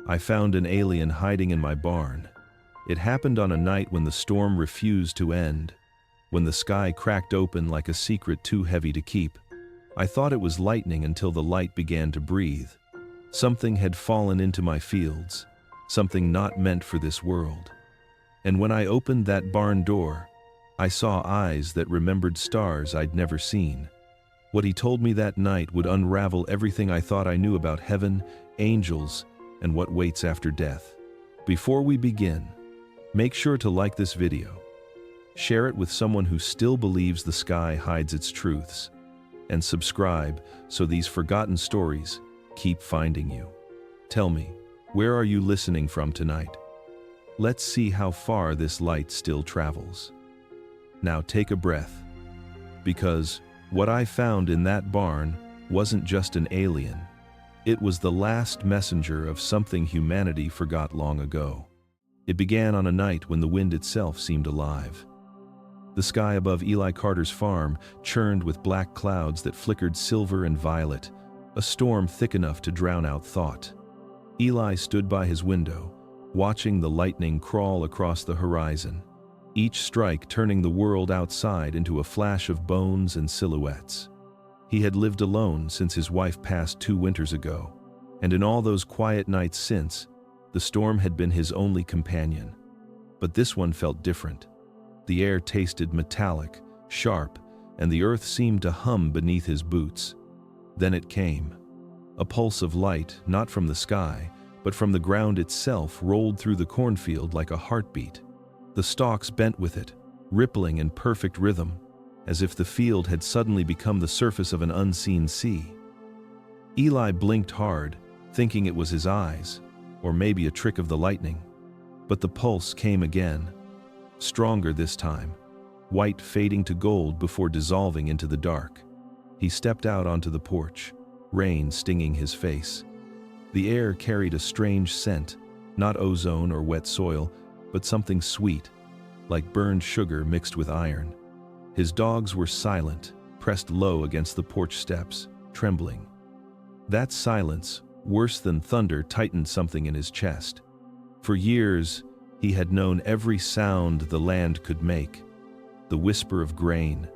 I found an alien hiding in my barn. It happened on a night when the storm refused to end, when the sky cracked open like a secret too heavy to keep. I thought it was lightning until the light began to breathe. Something had fallen into my fields, something not meant for this world. And when I opened that barn door, I saw eyes that remembered stars I'd never seen. What he told me that night would unravel everything I thought I knew about heaven, angels, and what waits after death. Before we begin, make sure to like this video, share it with someone who still believes the sky hides its truths, and subscribe so these forgotten stories keep finding you. Tell me, where are you listening from tonight? Let's see how far this light still travels. Now take a breath, because what I found in that barn wasn't just an alien. It was the last messenger of something humanity forgot long ago. It began on a night when the wind itself seemed alive. The sky above Eli Carter's farm churned with black clouds that flickered silver and violet, a storm thick enough to drown out thought. Eli stood by his window, watching the lightning crawl across the horizon, each strike turning the world outside into a flash of bones and silhouettes. He had lived alone since his wife passed 2 winters ago, and in all those quiet nights since, the storm had been his only companion. But this one felt different. The air tasted metallic, sharp, and the earth seemed to hum beneath his boots. Then it came. A pulse of light, not from the sky, but from the ground itself, rolled through the cornfield like a heartbeat. The stalks bent with it, rippling in perfect rhythm, as if the field had suddenly become the surface of an unseen sea. Eli blinked hard, thinking it was his eyes, or maybe a trick of the lightning. But the pulse came again, stronger this time, white fading to gold before dissolving into the dark. He stepped out onto the porch, rain stinging his face. The air carried a strange scent, not ozone or wet soil, but something sweet, like burned sugar mixed with iron. His dogs were silent, pressed low against the porch steps, trembling. That silence, worse than thunder, tightened something in his chest. For years, he had known every sound the land could make: the whisper of grain,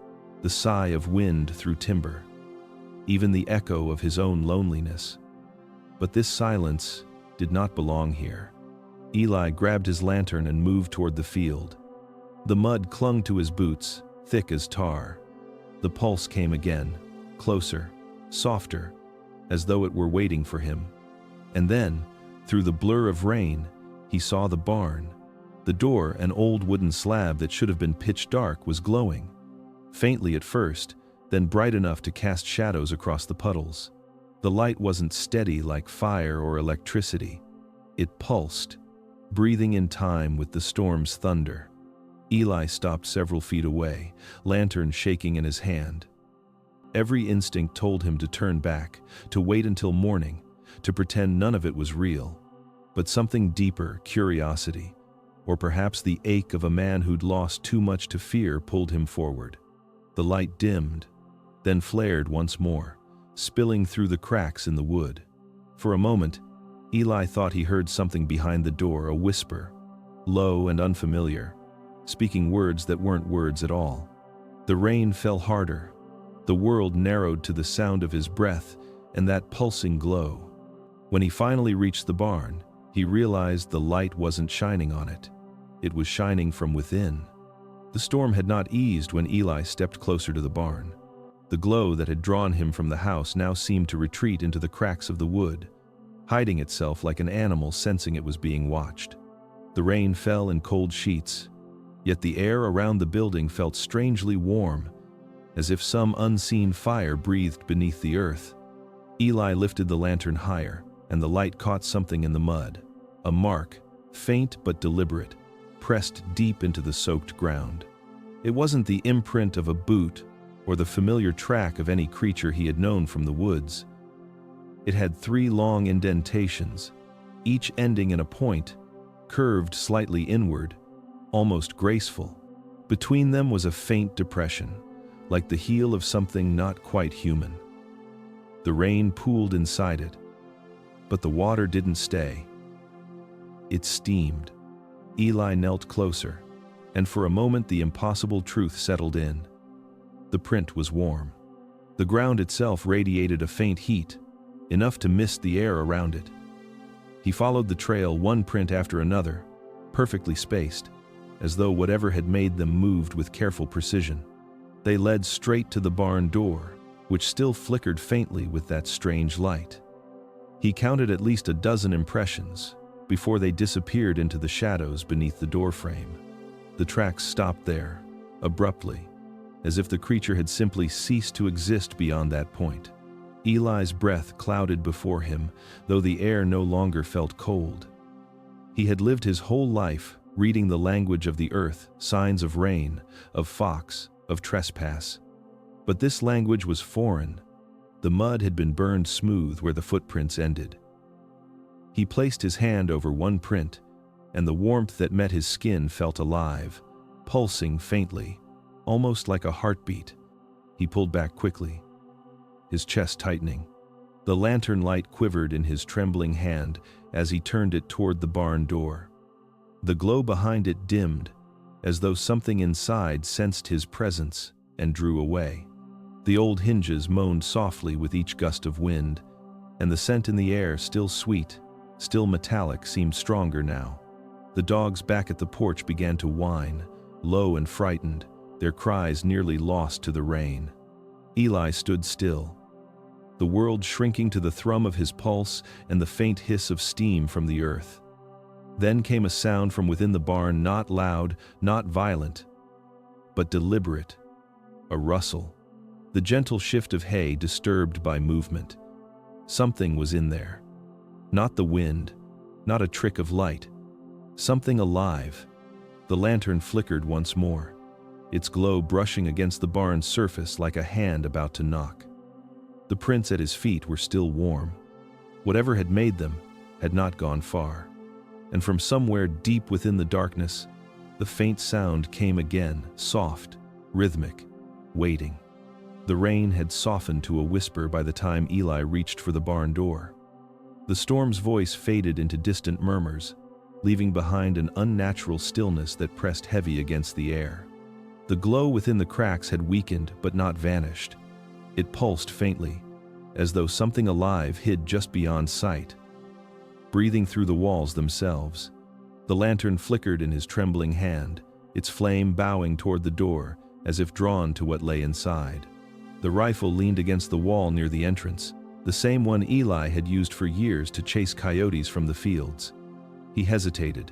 the sigh of wind through timber, even the echo of his own loneliness. But this silence did not belong here. Eli grabbed his lantern and moved toward the field. The mud clung to his boots, thick as tar. The pulse came again, closer, softer, as though it were waiting for him. And then, through the blur of rain, he saw the barn. The door, an old wooden slab that should have been pitch dark, was glowing. Faintly at first, then bright enough to cast shadows across the puddles. The light wasn't steady like fire or electricity. It pulsed, breathing in time with the storm's thunder. Eli stopped several feet away, lantern shaking in his hand. Every instinct told him to turn back, to wait until morning, to pretend none of it was real. But something deeper, curiosity, or perhaps the ache of a man who'd lost too much to fear, pulled him forward. The light dimmed, then flared once more, spilling through the cracks in the wood. For a moment, Eli thought he heard something behind the door, a whisper, low and unfamiliar, speaking words that weren't words at all. The rain fell harder. The world narrowed to the sound of his breath and that pulsing glow. When he finally reached the barn, he realized the light wasn't shining on it. It was shining from within. The storm had not eased when Eli stepped closer to the barn. The glow that had drawn him from the house now seemed to retreat into the cracks of the wood, hiding itself like an animal sensing it was being watched. The rain fell in cold sheets, yet the air around the building felt strangely warm, as if some unseen fire breathed beneath the earth. Eli lifted the lantern higher, and the light caught something in the mud, a mark, faint but deliberate, pressed deep into the soaked ground. It wasn't the imprint of a boot or the familiar track of any creature he had known from the woods. It had 3 long indentations, each ending in a point, curved slightly inward, almost graceful. Between them was a faint depression, like the heel of something not quite human. The rain pooled inside it, but the water didn't stay. It steamed. Eli knelt closer, and for a moment the impossible truth settled in. The print was warm. The ground itself radiated a faint heat, enough to mist the air around it. He followed the trail, one print after another, perfectly spaced, as though whatever had made them moved with careful precision. They led straight to the barn door, which still flickered faintly with that strange light. He counted at least a dozen impressions before they disappeared into the shadows beneath the doorframe. The tracks stopped there, abruptly, as if the creature had simply ceased to exist beyond that point. Eli's breath clouded before him, though the air no longer felt cold. He had lived his whole life reading the language of the earth, signs of rain, of fox, of trespass. But this language was foreign. The mud had been burned smooth where the footprints ended. He placed his hand over one print, and the warmth that met his skin felt alive, pulsing faintly, almost like a heartbeat. He pulled back quickly, his chest tightening. The lantern light quivered in his trembling hand as he turned it toward the barn door. The glow behind it dimmed, as though something inside sensed his presence and drew away. The old hinges moaned softly with each gust of wind, and the scent in the air, still sweet, still metallic, seemed stronger now. The dogs back at the porch began to whine, low and frightened, their cries nearly lost to the rain. Eli stood still, the world shrinking to the thrum of his pulse and the faint hiss of steam from the earth. Then came a sound from within the barn, not loud, not violent, but deliberate. A rustle, the gentle shift of hay disturbed by movement. Something was in there. Not the wind, not a trick of light. Something alive. The lantern flickered once more, its glow brushing against the barn's surface like a hand about to knock. The prints at his feet were still warm. Whatever had made them had not gone far. And from somewhere deep within the darkness, the faint sound came again, soft, rhythmic, waiting. The rain had softened to a whisper by the time Eli reached for the barn door. The storm's voice faded into distant murmurs, leaving behind an unnatural stillness that pressed heavy against the air. The glow within the cracks had weakened but not vanished. It pulsed faintly, as though something alive hid just beyond sight. Breathing through the walls themselves, the lantern flickered in his trembling hand, its flame bowing toward the door as if drawn to what lay inside. The rifle leaned against the wall near the entrance, the same one Eli had used for years to chase coyotes from the fields. He hesitated,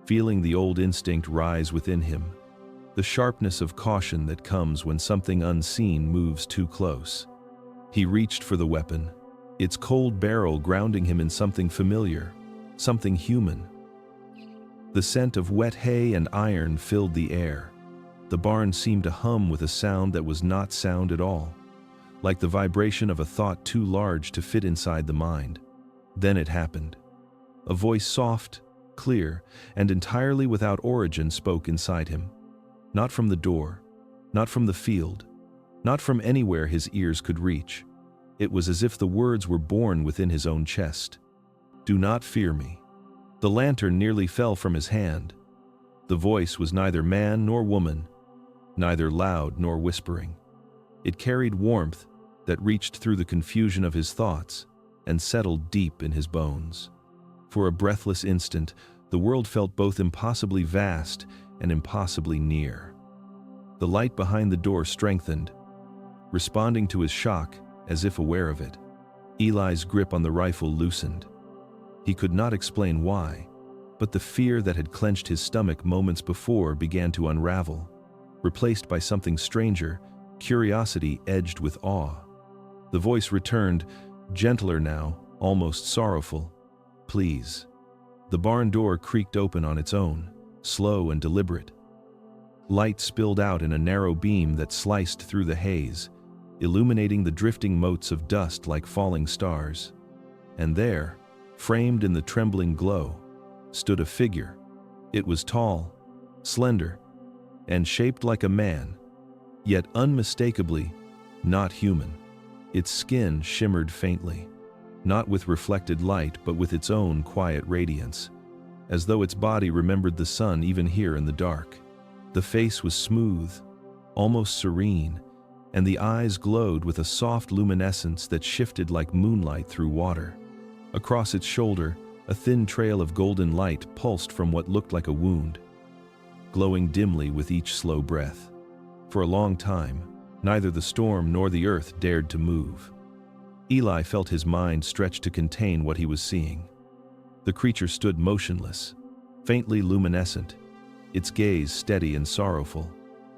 feeling the old instinct rise within him, the sharpness of caution that comes when something unseen moves too close. He reached for the weapon, its cold barrel grounding him in something familiar, something human. The scent of wet hay and iron filled the air. The barn seemed to hum with a sound that was not sound at all, like the vibration of a thought too large to fit inside the mind. Then it happened. A voice, soft, clear, and entirely without origin, spoke inside him. Not from the door, not from the field, not from anywhere his ears could reach. It was as if the words were born within his own chest. "Do not fear me." The lantern nearly fell from his hand. The voice was neither man nor woman, neither loud nor whispering. It carried warmth that reached through the confusion of his thoughts and settled deep in his bones. For a breathless instant, the world felt both impossibly vast and impossibly near. The light behind the door strengthened, responding to his shock as if aware of it. Eli's grip on the rifle loosened. He could not explain why, but the fear that had clenched his stomach moments before began to unravel, replaced by something stranger, curiosity edged with awe. The voice returned, gentler now, almost sorrowful. "Please." The barn door creaked open on its own, slow and deliberate. Light spilled out in a narrow beam that sliced through the haze, illuminating the drifting motes of dust like falling stars. And there, framed in the trembling glow, stood a figure. It was tall, slender, and shaped like a man, yet unmistakably not human. Its skin shimmered faintly, not with reflected light but with its own quiet radiance, as though its body remembered the sun even here in the dark. The face was smooth, almost serene, and the eyes glowed with a soft luminescence that shifted like moonlight through water. Across its shoulder, a thin trail of golden light pulsed from what looked like a wound, glowing dimly with each slow breath. For a long time, neither the storm nor the earth dared to move. Eli felt his mind stretch to contain what he was seeing. The creature stood motionless, faintly luminescent, its gaze steady and sorrowful.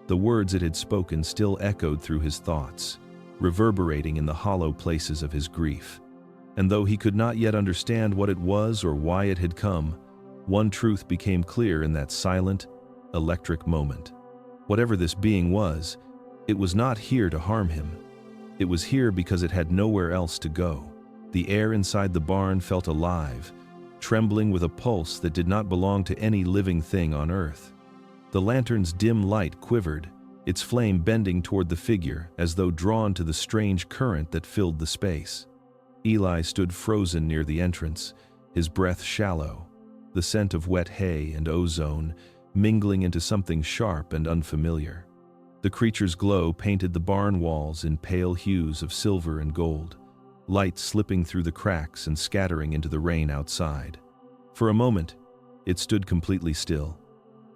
The words it had spoken still echoed through his thoughts, reverberating in the hollow places of his grief. And though he could not yet understand what it was or why it had come, one truth became clear in that silent, electric moment. Whatever this being was, it was not here to harm him. It was here because it had nowhere else to go. The air inside the barn felt alive, trembling with a pulse that did not belong to any living thing on earth. The lantern's dim light quivered, its flame bending toward the figure as though drawn to the strange current that filled the space. Eli stood frozen near the entrance, his breath shallow, the scent of wet hay and ozone mingling into something sharp and unfamiliar. The creature's glow painted the barn walls in pale hues of silver and gold, light slipping through the cracks and scattering into the rain outside. For a moment, it stood completely still,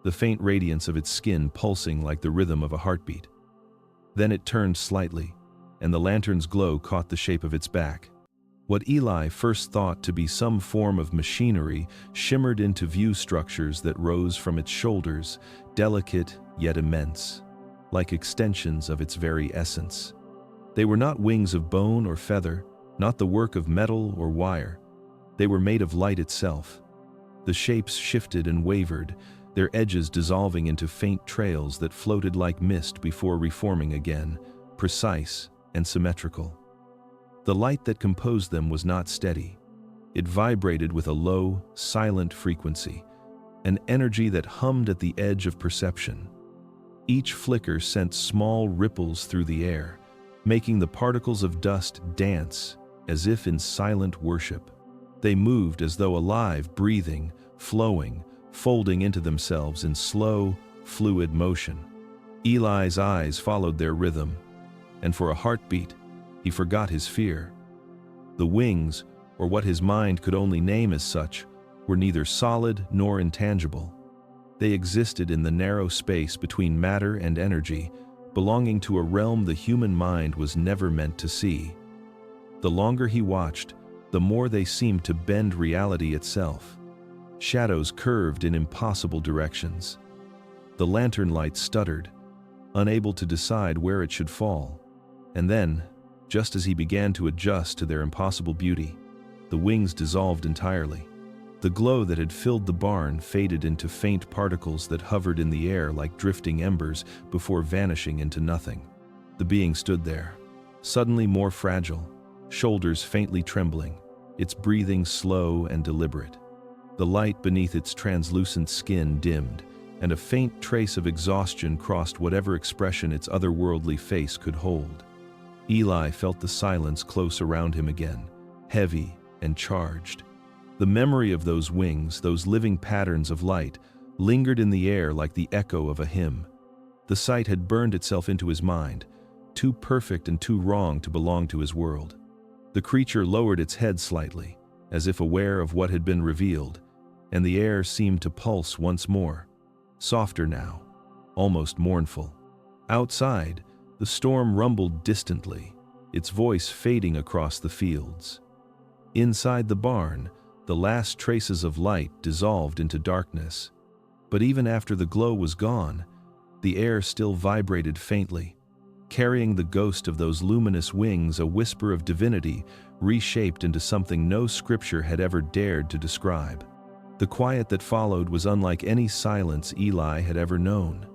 the faint radiance of its skin pulsing like the rhythm of a heartbeat. Then it turned slightly, and the lantern's glow caught the shape of its back. What Eli first thought to be some form of machinery shimmered into view structures that rose from its shoulders, delicate yet immense, like extensions of its very essence. They were not wings of bone or feather, not the work of metal or wire. They were made of light itself. The shapes shifted and wavered, their edges dissolving into faint trails that floated like mist before reforming again, precise and symmetrical. The light that composed them was not steady. It vibrated with a low, silent frequency, an energy that hummed at the edge of perception. Each flicker sent small ripples through the air, making the particles of dust dance as if in silent worship. They moved as though alive, breathing, flowing, folding into themselves in slow, fluid motion. Eli's eyes followed their rhythm, and for a heartbeat, he forgot his fear. The wings, or what his mind could only name as such, were neither solid nor intangible. They existed in the narrow space between matter and energy, belonging to a realm the human mind was never meant to see. The longer he watched, the more they seemed to bend reality itself. Shadows curved in impossible directions. The lantern light stuttered, unable to decide where it should fall. And then, just as he began to adjust to their impossible beauty, the wings dissolved entirely. The glow that had filled the barn faded into faint particles that hovered in the air like drifting embers before vanishing into nothing. The being stood there, suddenly more fragile, shoulders faintly trembling, its breathing slow and deliberate. The light beneath its translucent skin dimmed, and a faint trace of exhaustion crossed whatever expression its otherworldly face could hold. Eli felt the silence close around him again, heavy and charged. The memory of those wings, those living patterns of light, lingered in the air like the echo of a hymn. The sight had burned itself into his mind, too perfect and too wrong to belong to his world. The creature lowered its head slightly, as if aware of what had been revealed, and the air seemed to pulse once more, softer now, almost mournful. Outside, the storm rumbled distantly, its voice fading across the fields. Inside the barn, the last traces of light dissolved into darkness. But even after the glow was gone, the air still vibrated faintly, carrying the ghost of those luminous wings, a whisper of divinity reshaped into something no scripture had ever dared to describe. The quiet that followed was unlike any silence Eli had ever known.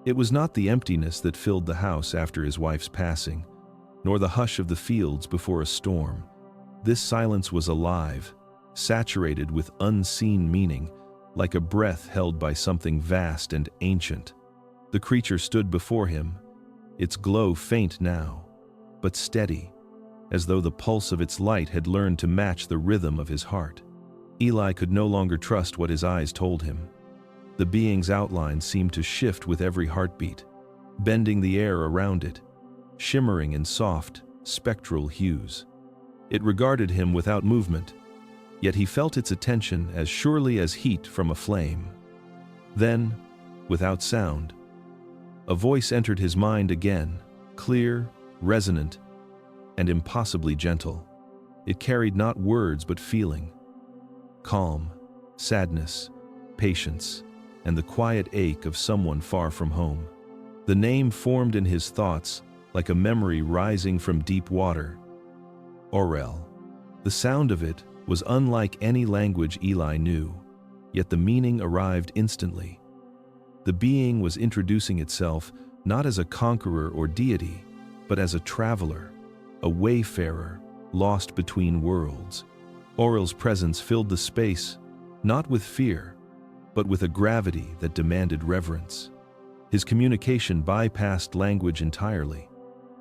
It was not the emptiness that filled the house after his wife's passing, nor the hush of the fields before a storm. This silence was alive, saturated with unseen meaning, like a breath held by something vast and ancient. The creature stood before him, its glow faint now, but steady, as though the pulse of its light had learned to match the rhythm of his heart. Eli could no longer trust what his eyes told him. The being's outline seemed to shift with every heartbeat, bending the air around it, shimmering in soft, spectral hues. It regarded him without movement, yet he felt its attention as surely as heat from a flame. Then, without sound, a voice entered his mind again, clear, resonant, and impossibly gentle. It carried not words but feeling. Calm, sadness, patience, and the quiet ache of someone far from home. The name formed in his thoughts like a memory rising from deep water. Aurel. The sound of it was unlike any language Eli knew, yet the meaning arrived instantly. The being was introducing itself not as a conqueror or deity, but as a traveler, a wayfarer, lost between worlds. Aurel's presence filled the space, not with fear, but with a gravity that demanded reverence. His communication bypassed language entirely.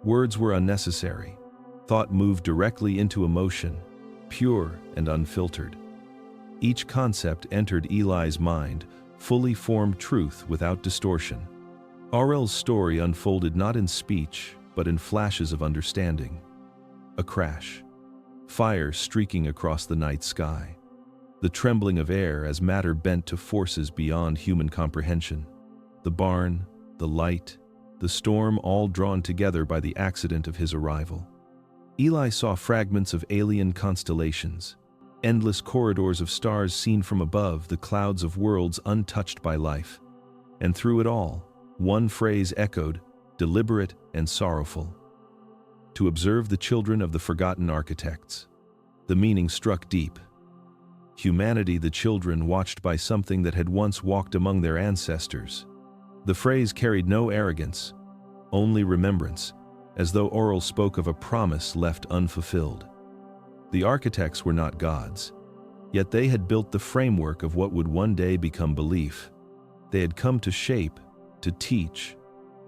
Words were unnecessary. Thought moved directly into emotion, pure and unfiltered. Each concept entered Eli's mind, fully formed truth without distortion. Aurel's story unfolded not in speech, but in flashes of understanding. A crash. Fire streaking across the night sky. The trembling of air as matter bent to forces beyond human comprehension. The barn, the light, the storm, all drawn together by the accident of his arrival. Eli saw fragments of alien constellations, endless corridors of stars seen from above, the clouds of worlds untouched by life. And through it all, one phrase echoed, deliberate and sorrowful. To observe the children of the forgotten architects. The meaning struck deep. Humanity, the children watched by something that had once walked among their ancestors. The phrase carried no arrogance, only remembrance, as though Aurel spoke of a promise left unfulfilled. The architects were not gods, yet they had built the framework of what would one day become belief. They had come to shape, to teach,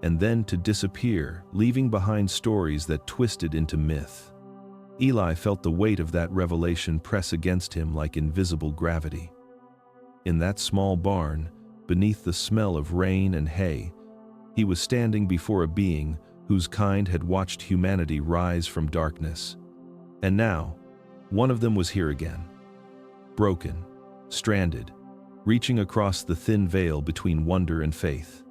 and then to disappear, leaving behind stories that twisted into myth. Eli felt the weight of that revelation press against him like invisible gravity. In that small barn, beneath the smell of rain and hay, he was standing before a being whose kind had watched humanity rise from darkness. And now, one of them was here again. Broken, stranded, reaching across the thin veil between wonder and faith.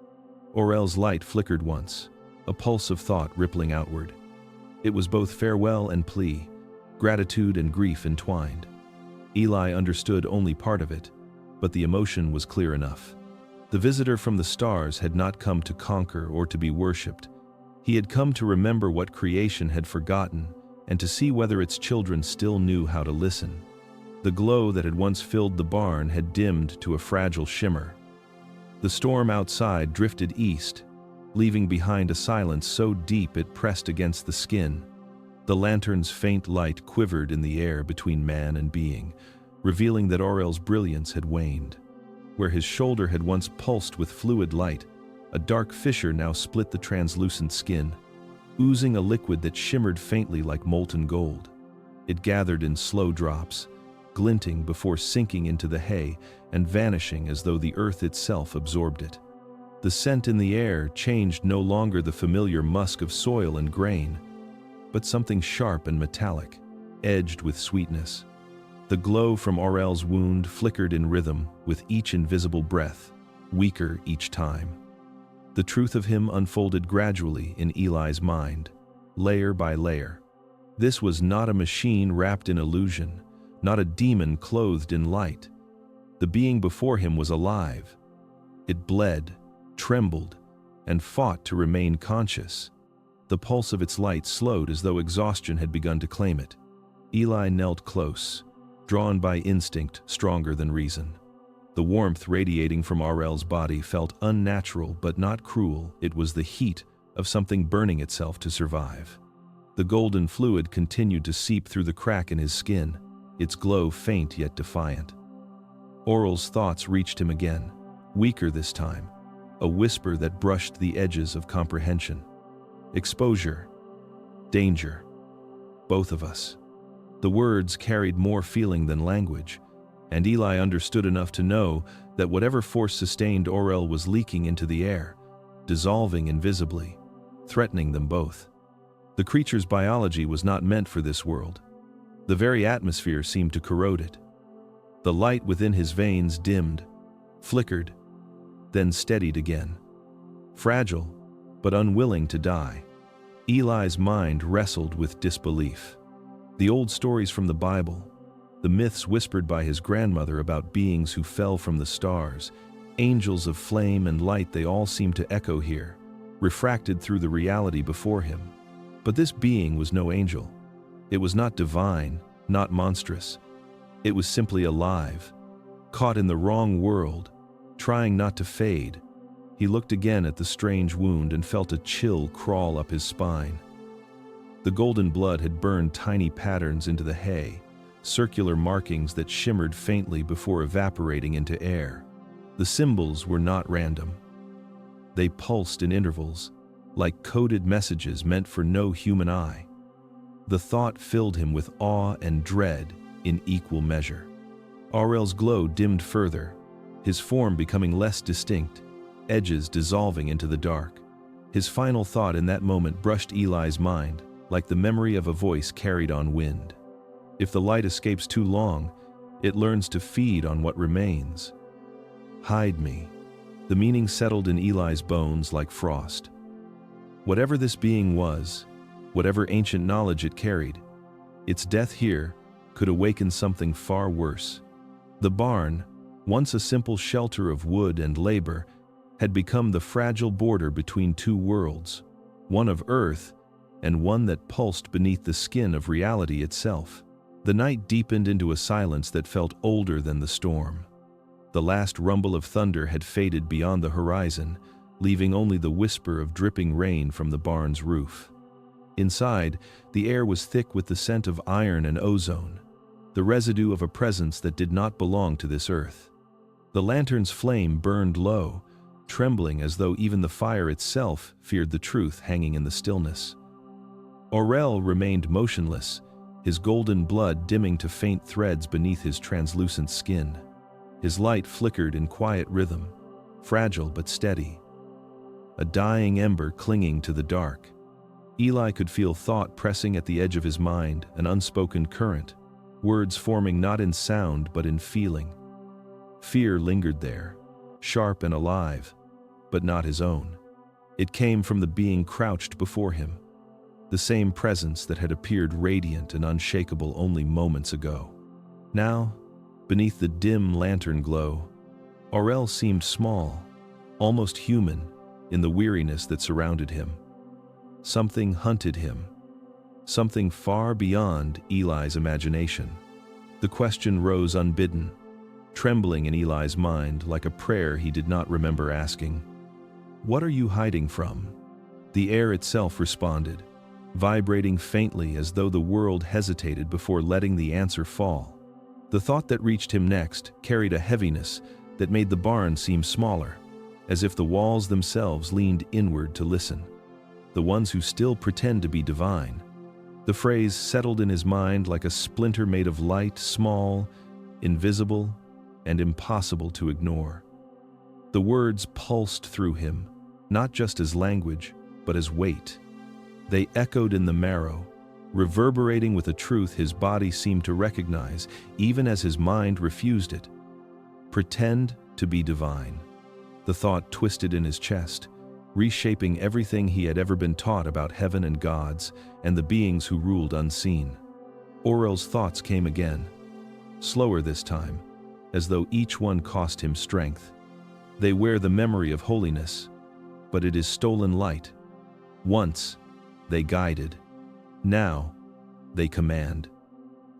Aurel's light flickered once, a pulse of thought rippling outward. It was both farewell and plea, gratitude and grief entwined. Eli understood only part of it, but the emotion was clear enough. The visitor from the stars had not come to conquer or to be worshipped. He had come to remember what creation had forgotten and to see whether its children still knew how to listen. The glow that had once filled the barn had dimmed to a fragile shimmer. The storm outside drifted east, leaving behind a silence so deep it pressed against the skin. The lantern's faint light quivered in the air between man and being, revealing that Aurel's brilliance had waned. Where his shoulder had once pulsed with fluid light, a dark fissure now split the translucent skin, oozing a liquid that shimmered faintly like molten gold. It gathered in slow drops, glinting before sinking into the hay and vanishing as though the earth itself absorbed it. The scent in the air changed, no longer the familiar musk of soil and grain, but something sharp and metallic, edged with sweetness. The glow from Aurel's wound flickered in rhythm with each invisible breath, weaker each time. The truth of him unfolded gradually in Eli's mind, layer by layer. This was not a machine wrapped in illusion, not a demon clothed in light. The being before him was alive. It bled, trembled, and fought to remain conscious. The pulse of its light slowed as though exhaustion had begun to claim it. Eli knelt close, drawn by instinct stronger than reason. The warmth radiating from Aurel's body felt unnatural but not cruel. It was the heat of something burning itself to survive. The golden fluid continued to seep through the crack in his skin, its glow faint yet defiant. Aurel's thoughts reached him again, weaker this time, a whisper that brushed the edges of comprehension. Exposure. Danger. Both of us. The words carried more feeling than language, and Eli understood enough to know that whatever force sustained Aurel was leaking into the air, dissolving invisibly, threatening them both. The creature's biology was not meant for this world. The very atmosphere seemed to corrode it. The light within his veins dimmed, flickered, then steadied again. Fragile, but unwilling to die, Eli's mind wrestled with disbelief. The old stories from the Bible, the myths whispered by his grandmother about beings who fell from the stars, angels of flame and light, they all seemed to echo here, refracted through the reality before him. But this being was no angel. It was not divine, not monstrous. It was simply alive, caught in the wrong world, trying not to fade. He looked again at the strange wound and felt a chill crawl up his spine. The golden blood had burned tiny patterns into the hay, circular markings that shimmered faintly before evaporating into air. The symbols were not random. They pulsed in intervals, like coded messages meant for no human eye. The thought filled him with awe and dread in equal measure. Aurel's glow dimmed further, his form becoming less distinct, edges dissolving into the dark. His final thought in that moment brushed Eli's mind, like the memory of a voice carried on wind. If the light escapes too long, it learns to feed on what remains. Hide me. The meaning settled in Eli's bones like frost. Whatever this being was, whatever ancient knowledge it carried, its death here could awaken something far worse. The barn, once a simple shelter of wood and labor, had become the fragile border between two worlds, one of earth and one that pulsed beneath the skin of reality itself. The night deepened into a silence that felt older than the storm. The last rumble of thunder had faded beyond the horizon, leaving only the whisper of dripping rain from the barn's roof. Inside, the air was thick with the scent of iron and ozone, the residue of a presence that did not belong to this earth. The lantern's flame burned low, trembling as though even the fire itself feared the truth hanging in the stillness. Aurel remained motionless, his golden blood dimming to faint threads beneath his translucent skin. His light flickered in quiet rhythm, fragile but steady. A dying ember clinging to the dark. Eli could feel thought pressing at the edge of his mind, an unspoken current, words forming not in sound but in feeling. Fear lingered there, sharp and alive, but not his own. It came from the being crouched before him, the same presence that had appeared radiant and unshakable only moments ago. Now, beneath the dim lantern glow, Aurel seemed small, almost human, in the weariness that surrounded him. Something hunted him, something far beyond Eli's imagination. The question rose unbidden, trembling in Eli's mind like a prayer he did not remember asking. "What are you hiding from?" The air itself responded, vibrating faintly as though the world hesitated before letting the answer fall. The thought that reached him next carried a heaviness that made the barn seem smaller, as if the walls themselves leaned inward to listen. The ones who still pretend to be divine. The phrase settled in his mind like a splinter made of light, small, invisible, and impossible to ignore. The words pulsed through him, not just as language, but as weight. They echoed in the marrow, reverberating with a truth his body seemed to recognize, even as his mind refused it. Pretend to be divine. The thought twisted in his chest, reshaping everything he had ever been taught about heaven and gods and the beings who ruled unseen. Aurel's thoughts came again, slower this time, as though each one cost him strength. They wear the memory of holiness, but it is stolen light. Once, they guided. Now, they command.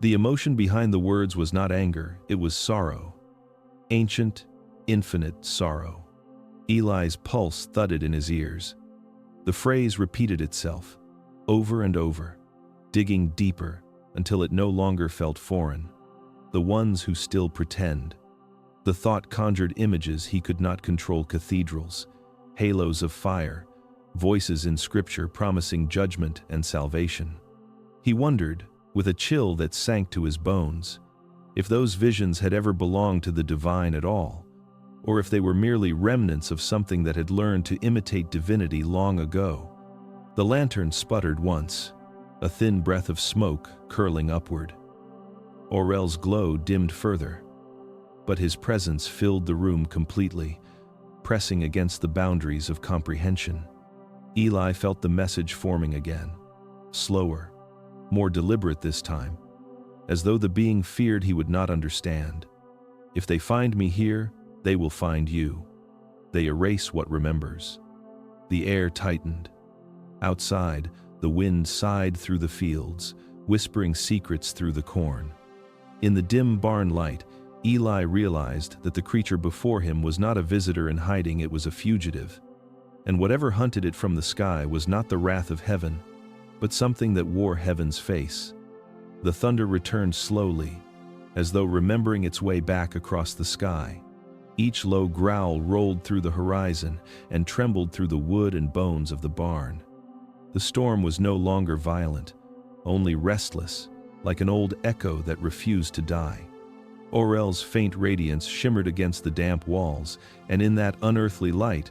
The emotion behind the words was not anger, it was sorrow. Ancient, infinite sorrow. Eli's pulse thudded in his ears. The phrase repeated itself, over and over, digging deeper until it no longer felt foreign. The ones who still pretend. The thought conjured images he could not control: cathedrals, halos of fire, voices in scripture promising judgment and salvation. He wondered, with a chill that sank to his bones, If those visions had ever belonged to the divine at all, or if they were merely remnants of something that had learned to imitate divinity long ago. The lantern sputtered once, a thin breath of smoke curling upward. Aurel's glow dimmed further, but his presence filled the room completely, pressing against the boundaries of comprehension. Eli felt the message forming again, slower, more deliberate this time, as though the being feared he would not understand. If they find me here, they will find you. They erase what remembers. The air tightened. Outside, the wind sighed through the fields, whispering secrets through the corn. In the dim barn light, Eli realized that the creature before him was not a visitor in hiding, it was a fugitive. And whatever hunted it from the sky was not the wrath of heaven, but something that wore heaven's face. The thunder returned slowly, as though remembering its way back across the sky. Each low growl rolled through the horizon and trembled through the wood and bones of the barn. The storm was no longer violent, only restless, like an old echo that refused to die. Aurel's faint radiance shimmered against the damp walls, and in that unearthly light,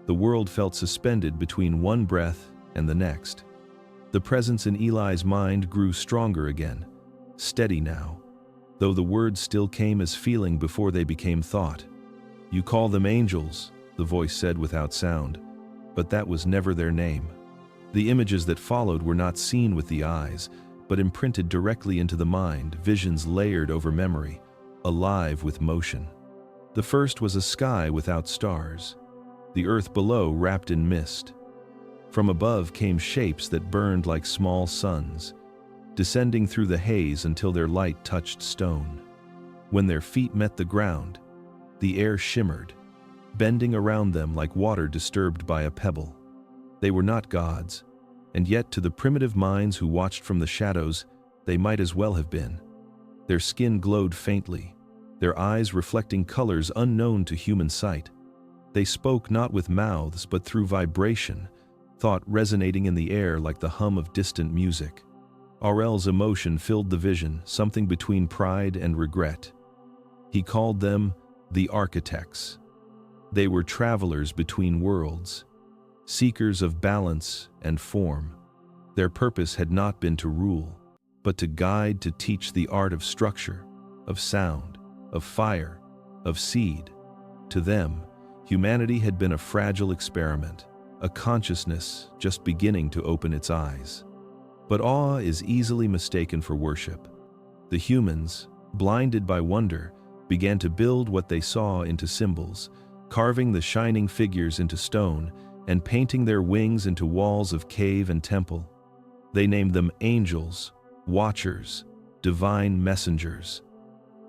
the world felt suspended between one breath and the next. The presence in Eli's mind grew stronger again, steady now, though the words still came as feeling before they became thought. "You call them angels," the voice said without sound, but that was never their name. The images that followed were not seen with the eyes, but imprinted directly into the mind, visions layered over memory, alive with motion. The first was a sky without stars, the earth below wrapped in mist. From above came shapes that burned like small suns, descending through the haze until their light touched stone. When their feet met the ground, the air shimmered, bending around them like water disturbed by a pebble. They were not gods, and yet to the primitive minds who watched from the shadows, they might as well have been. Their skin glowed faintly, their eyes reflecting colors unknown to human sight. They spoke not with mouths but through vibration, thought resonating in the air like the hum of distant music. Aurel's emotion filled the vision, something between pride and regret. He called them the architects. They were travelers between worlds, seekers of balance and form. Their purpose had not been to rule, but to guide, to teach the art of structure, of sound, of fire, of seed. To them, humanity had been a fragile experiment, a consciousness just beginning to open its eyes. But awe is easily mistaken for worship. The humans, blinded by wonder, began to build what they saw into symbols, carving the shining figures into stone and painting their wings into walls of cave and temple. They named them angels, watchers, divine messengers.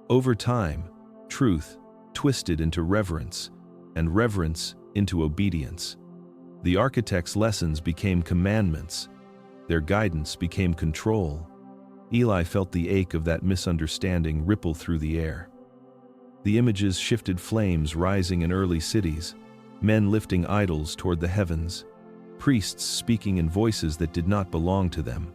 Over time, truth twisted into reverence, and reverence into obedience. The architects' lessons became commandments. Their guidance became control. Eli felt the ache of that misunderstanding ripple through the air. The images shifted, flames rising in early cities, men lifting idols toward the heavens, priests speaking in voices that did not belong to them.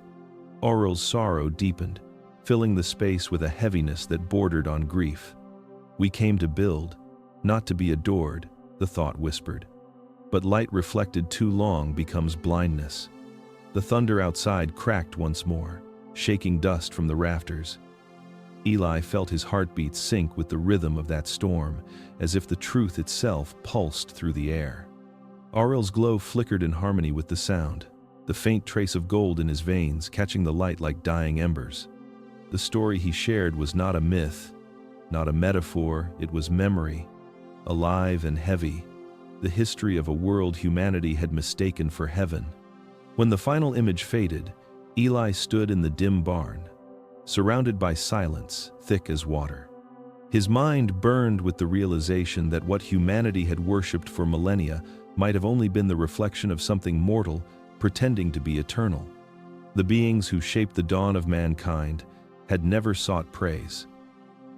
Aurel's sorrow deepened, filling the space with a heaviness that bordered on grief. "We came to build, not to be adored," the thought whispered. But light reflected too long becomes blindness. The thunder outside cracked once more, shaking dust from the rafters. Eli felt his heartbeat sync with the rhythm of that storm, as if the truth itself pulsed through the air. Aurel's glow flickered in harmony with the sound, the faint trace of gold in his veins catching the light like dying embers. The story he shared was not a myth, not a metaphor, it was memory, alive and heavy, the history of a world humanity had mistaken for heaven. When the final image faded, Eli stood in the dim barn, surrounded by silence, thick as water. His mind burned with the realization that what humanity had worshipped for millennia might have only been the reflection of something mortal pretending to be eternal. The beings who shaped the dawn of mankind had never sought praise.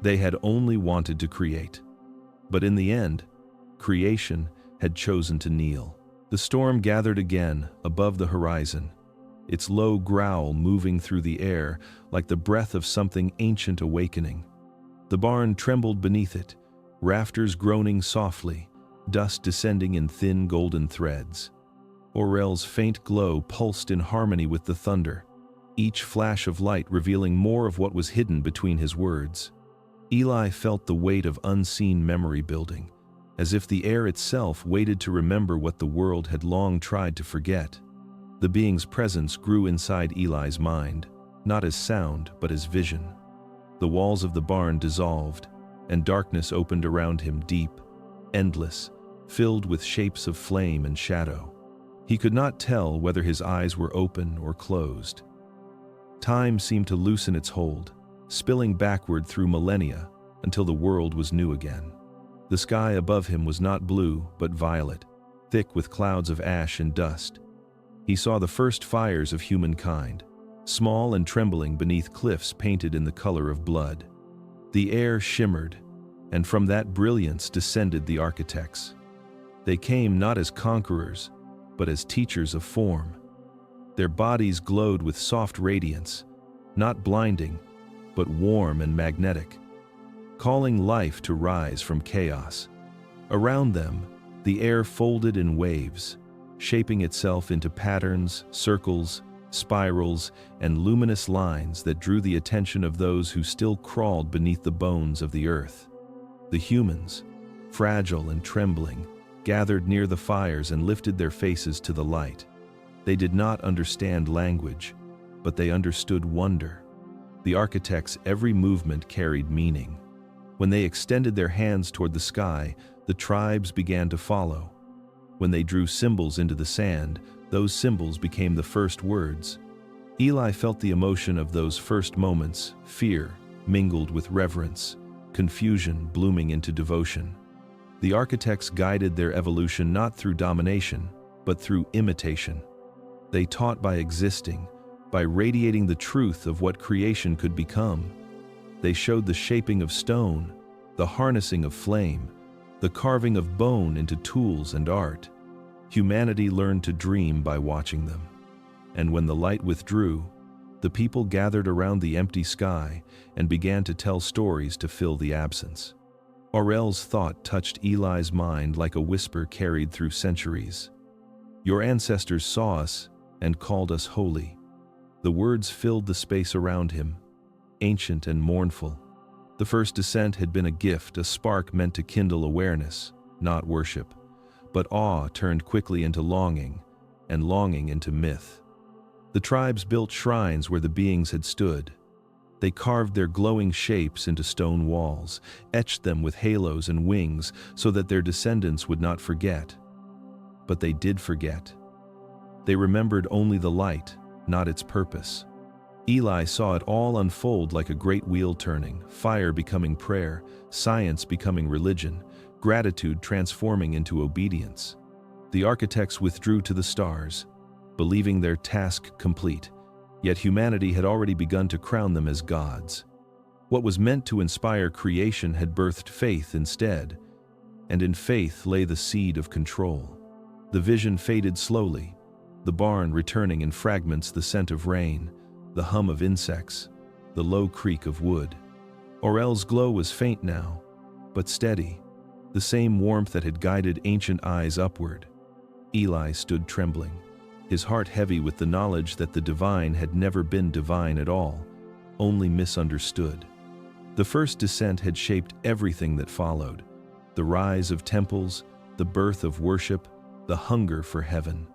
They had only wanted to create. But in the end, creation had chosen to kneel. The storm gathered again above the horizon, its low growl moving through the air like the breath of something ancient awakening. The barn trembled beneath it, rafters groaning softly, dust descending in thin golden threads. Aurel's faint glow pulsed in harmony with the thunder, each flash of light revealing more of what was hidden between his words. Eli felt the weight of unseen memory building, as if the air itself waited to remember what the world had long tried to forget. The being's presence grew inside Eli's mind, not as sound but as vision. The walls of the barn dissolved, and darkness opened around him deep, endless, filled with shapes of flame and shadow. He could not tell whether his eyes were open or closed. Time seemed to loosen its hold, spilling backward through millennia until the world was new again. The sky above him was not blue but violet, thick with clouds of ash and dust. He saw the first fires of humankind, small and trembling beneath cliffs painted in the color of blood. The air shimmered, and from that brilliance descended the architects. They came not as conquerors, but as teachers of form. Their bodies glowed with soft radiance, not blinding, but warm and magnetic, calling life to rise from chaos. Around them, the air folded in waves, shaping itself into patterns, circles, spirals, and luminous lines that drew the attention of those who still crawled beneath the bones of the earth. The humans, fragile and trembling, gathered near the fires and lifted their faces to the light. They did not understand language, but they understood wonder. The architects' every movement carried meaning. When they extended their hands toward the sky, the tribes began to follow. When they drew symbols into the sand, those symbols became the first words. Eli felt the emotion of those first moments, fear mingled with reverence, confusion blooming into devotion. The architects guided their evolution not through domination, but through imitation. They taught by existing, by radiating the truth of what creation could become. They showed the shaping of stone, the harnessing of flame, the carving of bone into tools and art. Humanity learned to dream by watching them. And when the light withdrew, the people gathered around the empty sky and began to tell stories to fill the absence. Aurel's thought touched Eli's mind like a whisper carried through centuries. Your ancestors saw us and called us holy. The words filled the space around him, ancient and mournful. The first descent had been a gift, a spark meant to kindle awareness, not worship. But awe turned quickly into longing, and longing into myth. The tribes built shrines where the beings had stood. They carved their glowing shapes into stone walls, etched them with halos and wings so that their descendants would not forget. But they did forget. They remembered only the light, not its purpose. Eli saw it all unfold like a great wheel turning, fire becoming prayer, science becoming religion, gratitude transforming into obedience. The architects withdrew to the stars, believing their task complete, yet humanity had already begun to crown them as gods. What was meant to inspire creation had birthed faith instead, and in faith lay the seed of control. The vision faded slowly, the barn returning in fragments, the scent of rain, the hum of insects, the low creak of wood. Aurel's glow was faint now, but steady, the same warmth that had guided ancient eyes upward. Eli stood trembling, his heart heavy with the knowledge that the divine had never been divine at all, only misunderstood. The first descent had shaped everything that followed: the rise of temples, the birth of worship, the hunger for heaven.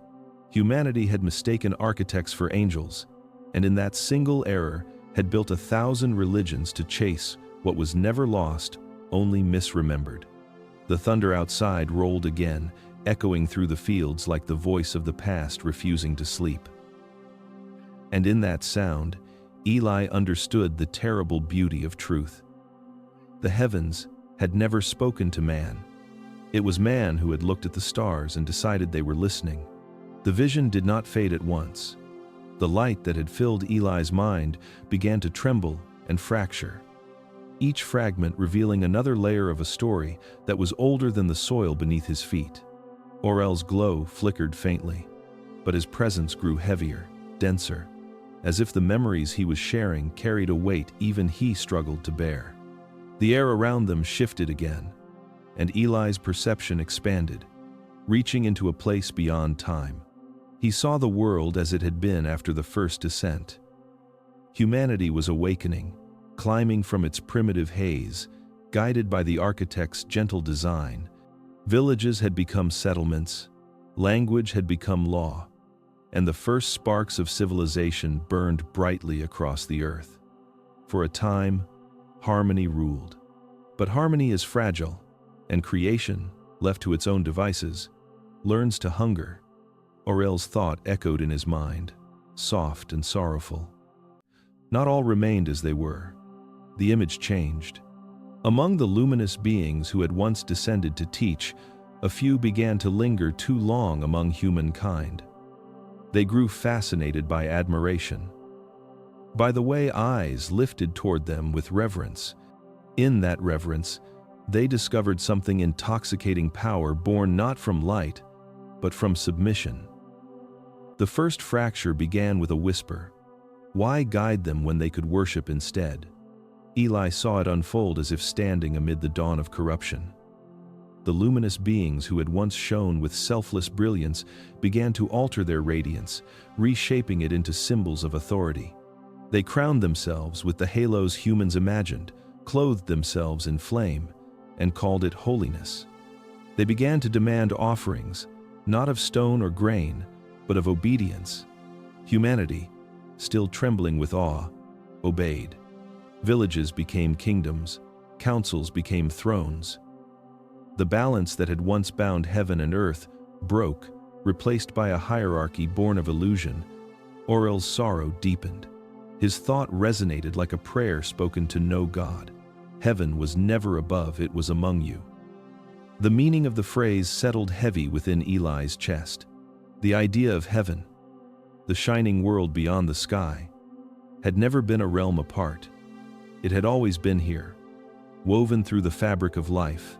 Humanity had mistaken architects for angels, and in that single error had built 1,000 religions to chase what was never lost, only misremembered. The thunder outside rolled again, echoing through the fields like the voice of the past refusing to sleep. And in that sound, Eli understood the terrible beauty of truth. The heavens had never spoken to man. It was man who had looked at the stars and decided they were listening. The vision did not fade at once. The light that had filled Eli's mind began to tremble and fracture, each fragment revealing another layer of a story that was older than the soil beneath his feet. Aurel's glow flickered faintly, but his presence grew heavier, denser, as if the memories he was sharing carried a weight even he struggled to bear. The air around them shifted again, and Eli's perception expanded, reaching into a place beyond time. He saw the world as it had been after the first descent. Humanity was awakening, climbing from its primitive haze, guided by the architect's gentle design. Villages had become settlements, language had become law, and the first sparks of civilization burned brightly across the earth. For a time, harmony ruled. But harmony is fragile, and creation, left to its own devices, learns to hunger. Aurel's thought echoed in his mind, soft and sorrowful. Not all remained as they were. The image changed. Among the luminous beings who had once descended to teach, a few began to linger too long among humankind. They grew fascinated by admiration, by the way eyes lifted toward them with reverence. In that reverence, they discovered something intoxicating power born not from light, but from submission. The first fracture began with a whisper. Why guide them when they could worship instead? Eli saw it unfold as if standing amid the dawn of corruption. The luminous beings who had once shone with selfless brilliance began to alter their radiance, reshaping it into symbols of authority. They crowned themselves with the halos humans imagined, clothed themselves in flame, and called it holiness. They began to demand offerings, not of stone or grain, but of obedience. Humanity, still trembling with awe, obeyed. Villages became kingdoms, councils became thrones. The balance that had once bound heaven and earth broke, replaced by a hierarchy born of illusion. Aurel's sorrow deepened. His thought resonated like a prayer spoken to no God. Heaven was never above, it was among you. The meaning of the phrase settled heavy within Eli's chest. The idea of heaven, the shining world beyond the sky, had never been a realm apart. It had always been here, woven through the fabric of life,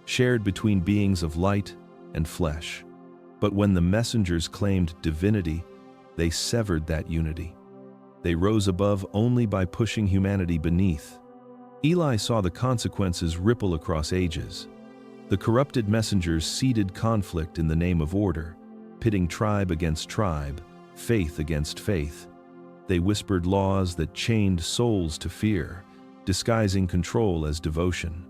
shared between beings of light and flesh. But when the messengers claimed divinity, they severed that unity. They rose above only by pushing humanity beneath. Eli saw the consequences ripple across ages. The corrupted messengers seeded conflict in the name of order, pitting tribe against tribe, faith against faith. They whispered laws that chained souls to fear, disguising control as devotion.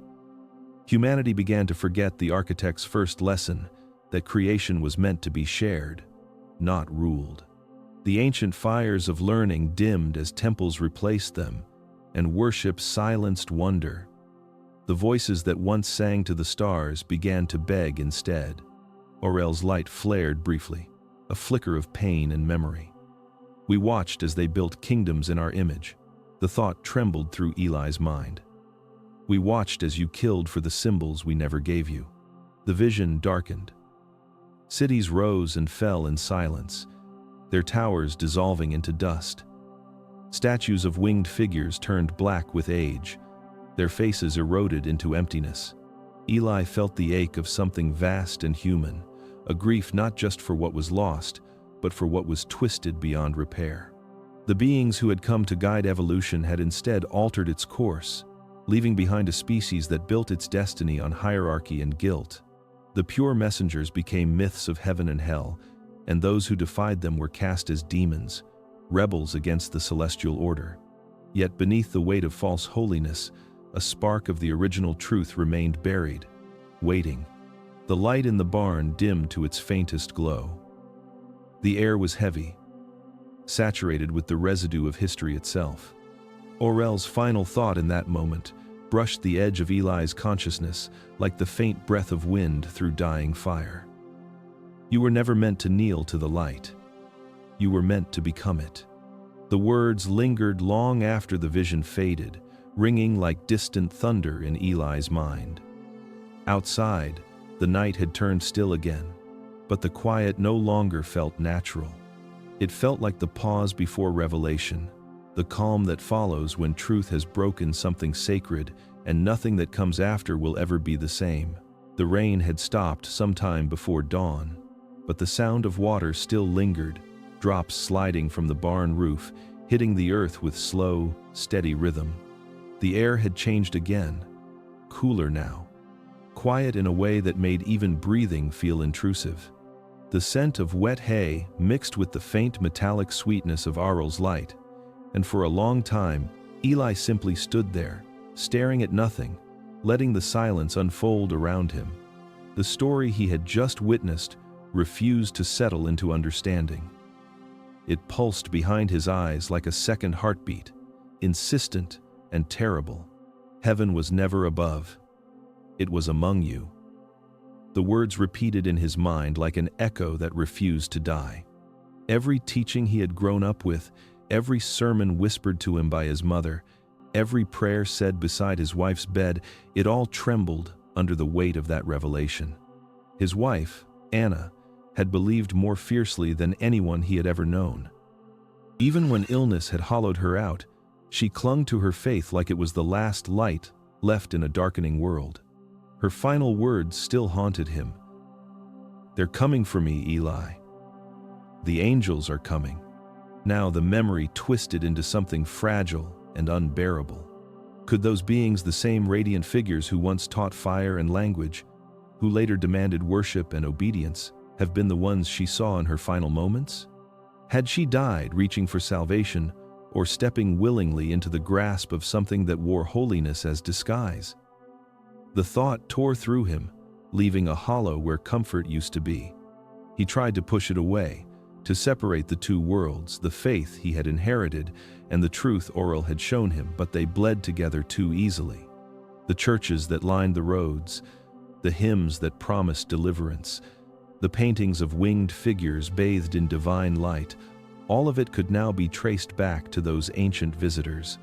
Humanity began to forget the architect's first lesson, that creation was meant to be shared, not ruled. The ancient fires of learning dimmed as temples replaced them, and worship silenced wonder. The voices that once sang to the stars began to beg instead. Aurel's light flared briefly, a flicker of pain and memory. We watched as they built kingdoms in our image. The thought trembled through Eli's mind. We watched as you killed for the symbols we never gave you. The vision darkened. Cities rose and fell in silence, their towers dissolving into dust. Statues of winged figures turned black with age, their faces eroded into emptiness. Eli felt the ache of something vast and human, a grief not just for what was lost, but for what was twisted beyond repair. The beings who had come to guide evolution had instead altered its course, leaving behind a species that built its destiny on hierarchy and guilt. The pure messengers became myths of heaven and hell, and those who defied them were cast as demons, rebels against the celestial order. Yet beneath the weight of false holiness, a spark of the original truth remained buried, waiting. The light in the barn dimmed to its faintest glow. The air was heavy, saturated with the residue of history itself. Aurel's final thought in that moment brushed the edge of Eli's consciousness like the faint breath of wind through dying fire. You were never meant to kneel to the light. You were meant to become it. The words lingered long after the vision faded, ringing like distant thunder in Eli's mind. Outside, the night had turned still again, but the quiet no longer felt natural. It felt like the pause before revelation, the calm that follows when truth has broken something sacred and nothing that comes after will ever be the same. The rain had stopped sometime before dawn, but the sound of water still lingered, drops sliding from the barn roof, hitting the earth with slow, steady rhythm. The air had changed again, cooler now, quiet in a way that made even breathing feel intrusive. The scent of wet hay mixed with the faint metallic sweetness of Aurel's light, and for a long time, Eli simply stood there, staring at nothing, letting the silence unfold around him. The story he had just witnessed refused to settle into understanding. It pulsed behind his eyes like a second heartbeat, insistent and terrible. Heaven was never above. It was among you. The words repeated in his mind like an echo that refused to die. Every teaching he had grown up with, every sermon whispered to him by his mother, every prayer said beside his wife's bed, it all trembled under the weight of that revelation. His wife, Anna, had believed more fiercely than anyone he had ever known. Even when illness had hollowed her out, she clung to her faith like it was the last light left in a darkening world. Her final words still haunted him. "They're coming for me, Eli. The angels are coming." Now the memory twisted into something fragile and unbearable. Could those beings, the same radiant figures who once taught fire and language, who later demanded worship and obedience, have been the ones she saw in her final moments? Had she died reaching for salvation, or stepping willingly into the grasp of something that wore holiness as disguise? The thought tore through him, leaving a hollow where comfort used to be. He tried to push it away, to separate the two worlds, the faith he had inherited and the truth Aurel had shown him, but they bled together too easily. The churches that lined the roads, the hymns that promised deliverance, the paintings of winged figures bathed in divine light, all of it could now be traced back to those ancient visitors.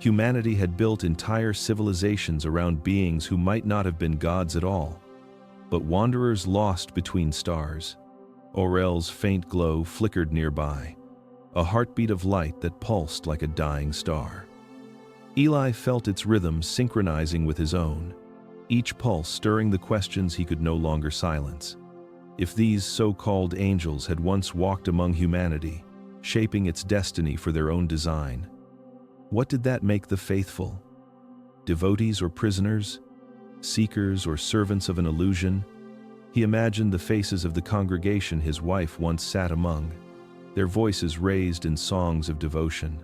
Humanity had built entire civilizations around beings who might not have been gods at all, but wanderers lost between stars. Aurel's faint glow flickered nearby, a heartbeat of light that pulsed like a dying star. Eli felt its rhythm synchronizing with his own, each pulse stirring the questions he could no longer silence. If these so-called angels had once walked among humanity, shaping its destiny for their own design, what did that make the faithful? Devotees or prisoners? Seekers or servants of an illusion? He imagined the faces of the congregation his wife once sat among, their voices raised in songs of devotion.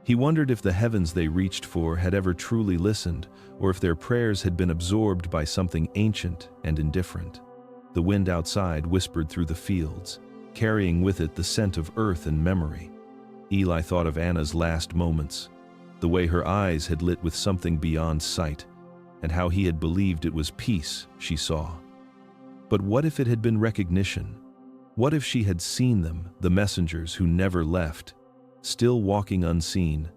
He wondered if the heavens they reached for had ever truly listened, or if their prayers had been absorbed by something ancient and indifferent. The wind outside whispered through the fields, carrying with it the scent of earth and memory. Eli thought of Anna's last moments, the way her eyes had lit with something beyond sight, and how he had believed it was peace she saw. But what if it had been recognition? What if she had seen them, the messengers who never left, still walking unseen,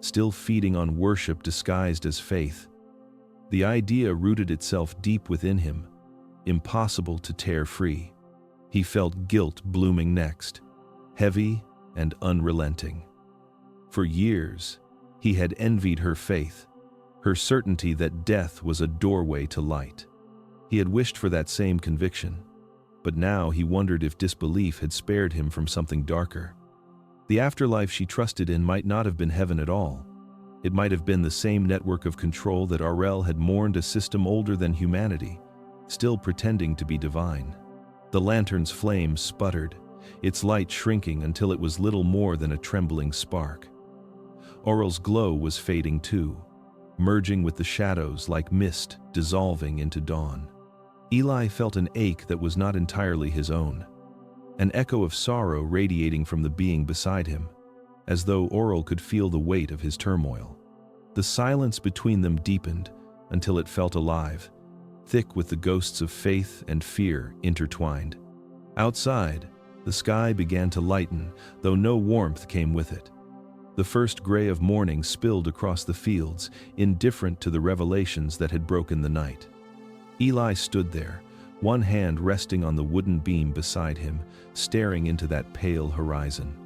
still feeding on worship disguised as faith? The idea rooted itself deep within him, impossible to tear free. He felt guilt blooming next, heavy and unrelenting. For years, he had envied her faith, her certainty that death was a doorway to light. He had wished for that same conviction, but now he wondered if disbelief had spared him from something darker. The afterlife she trusted in might not have been heaven at all. It might have been the same network of control that Aurel had mourned, a system older than humanity, still pretending to be divine. The lantern's flame sputtered, its light shrinking until it was little more than a trembling spark. Aurel's glow was fading too, merging with the shadows like mist dissolving into dawn. Eli felt an ache that was not entirely his own, an echo of sorrow radiating from the being beside him, as though Aurel could feel the weight of his turmoil. The silence between them deepened until it felt alive, thick with the ghosts of faith and fear intertwined. Outside, the sky began to lighten, though no warmth came with it. The first gray of morning spilled across the fields, indifferent to the revelations that had broken the night. Eli stood there, one hand resting on the wooden beam beside him, staring into that pale horizon.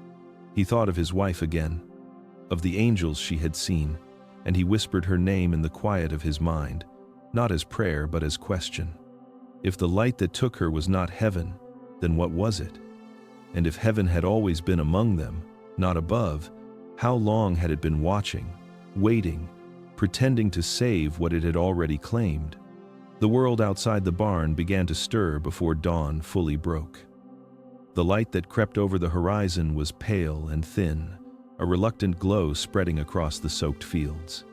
He thought of his wife again, of the angels she had seen, and he whispered her name in the quiet of his mind, not as prayer but as question. If the light that took her was not heaven, then what was it? And if heaven had always been among them, not above, how long had it been watching, waiting, pretending to save what it had already claimed. The world outside the barn began to stir before dawn fully broke. The light that crept over the horizon was pale and thin, a reluctant glow spreading across the soaked fields.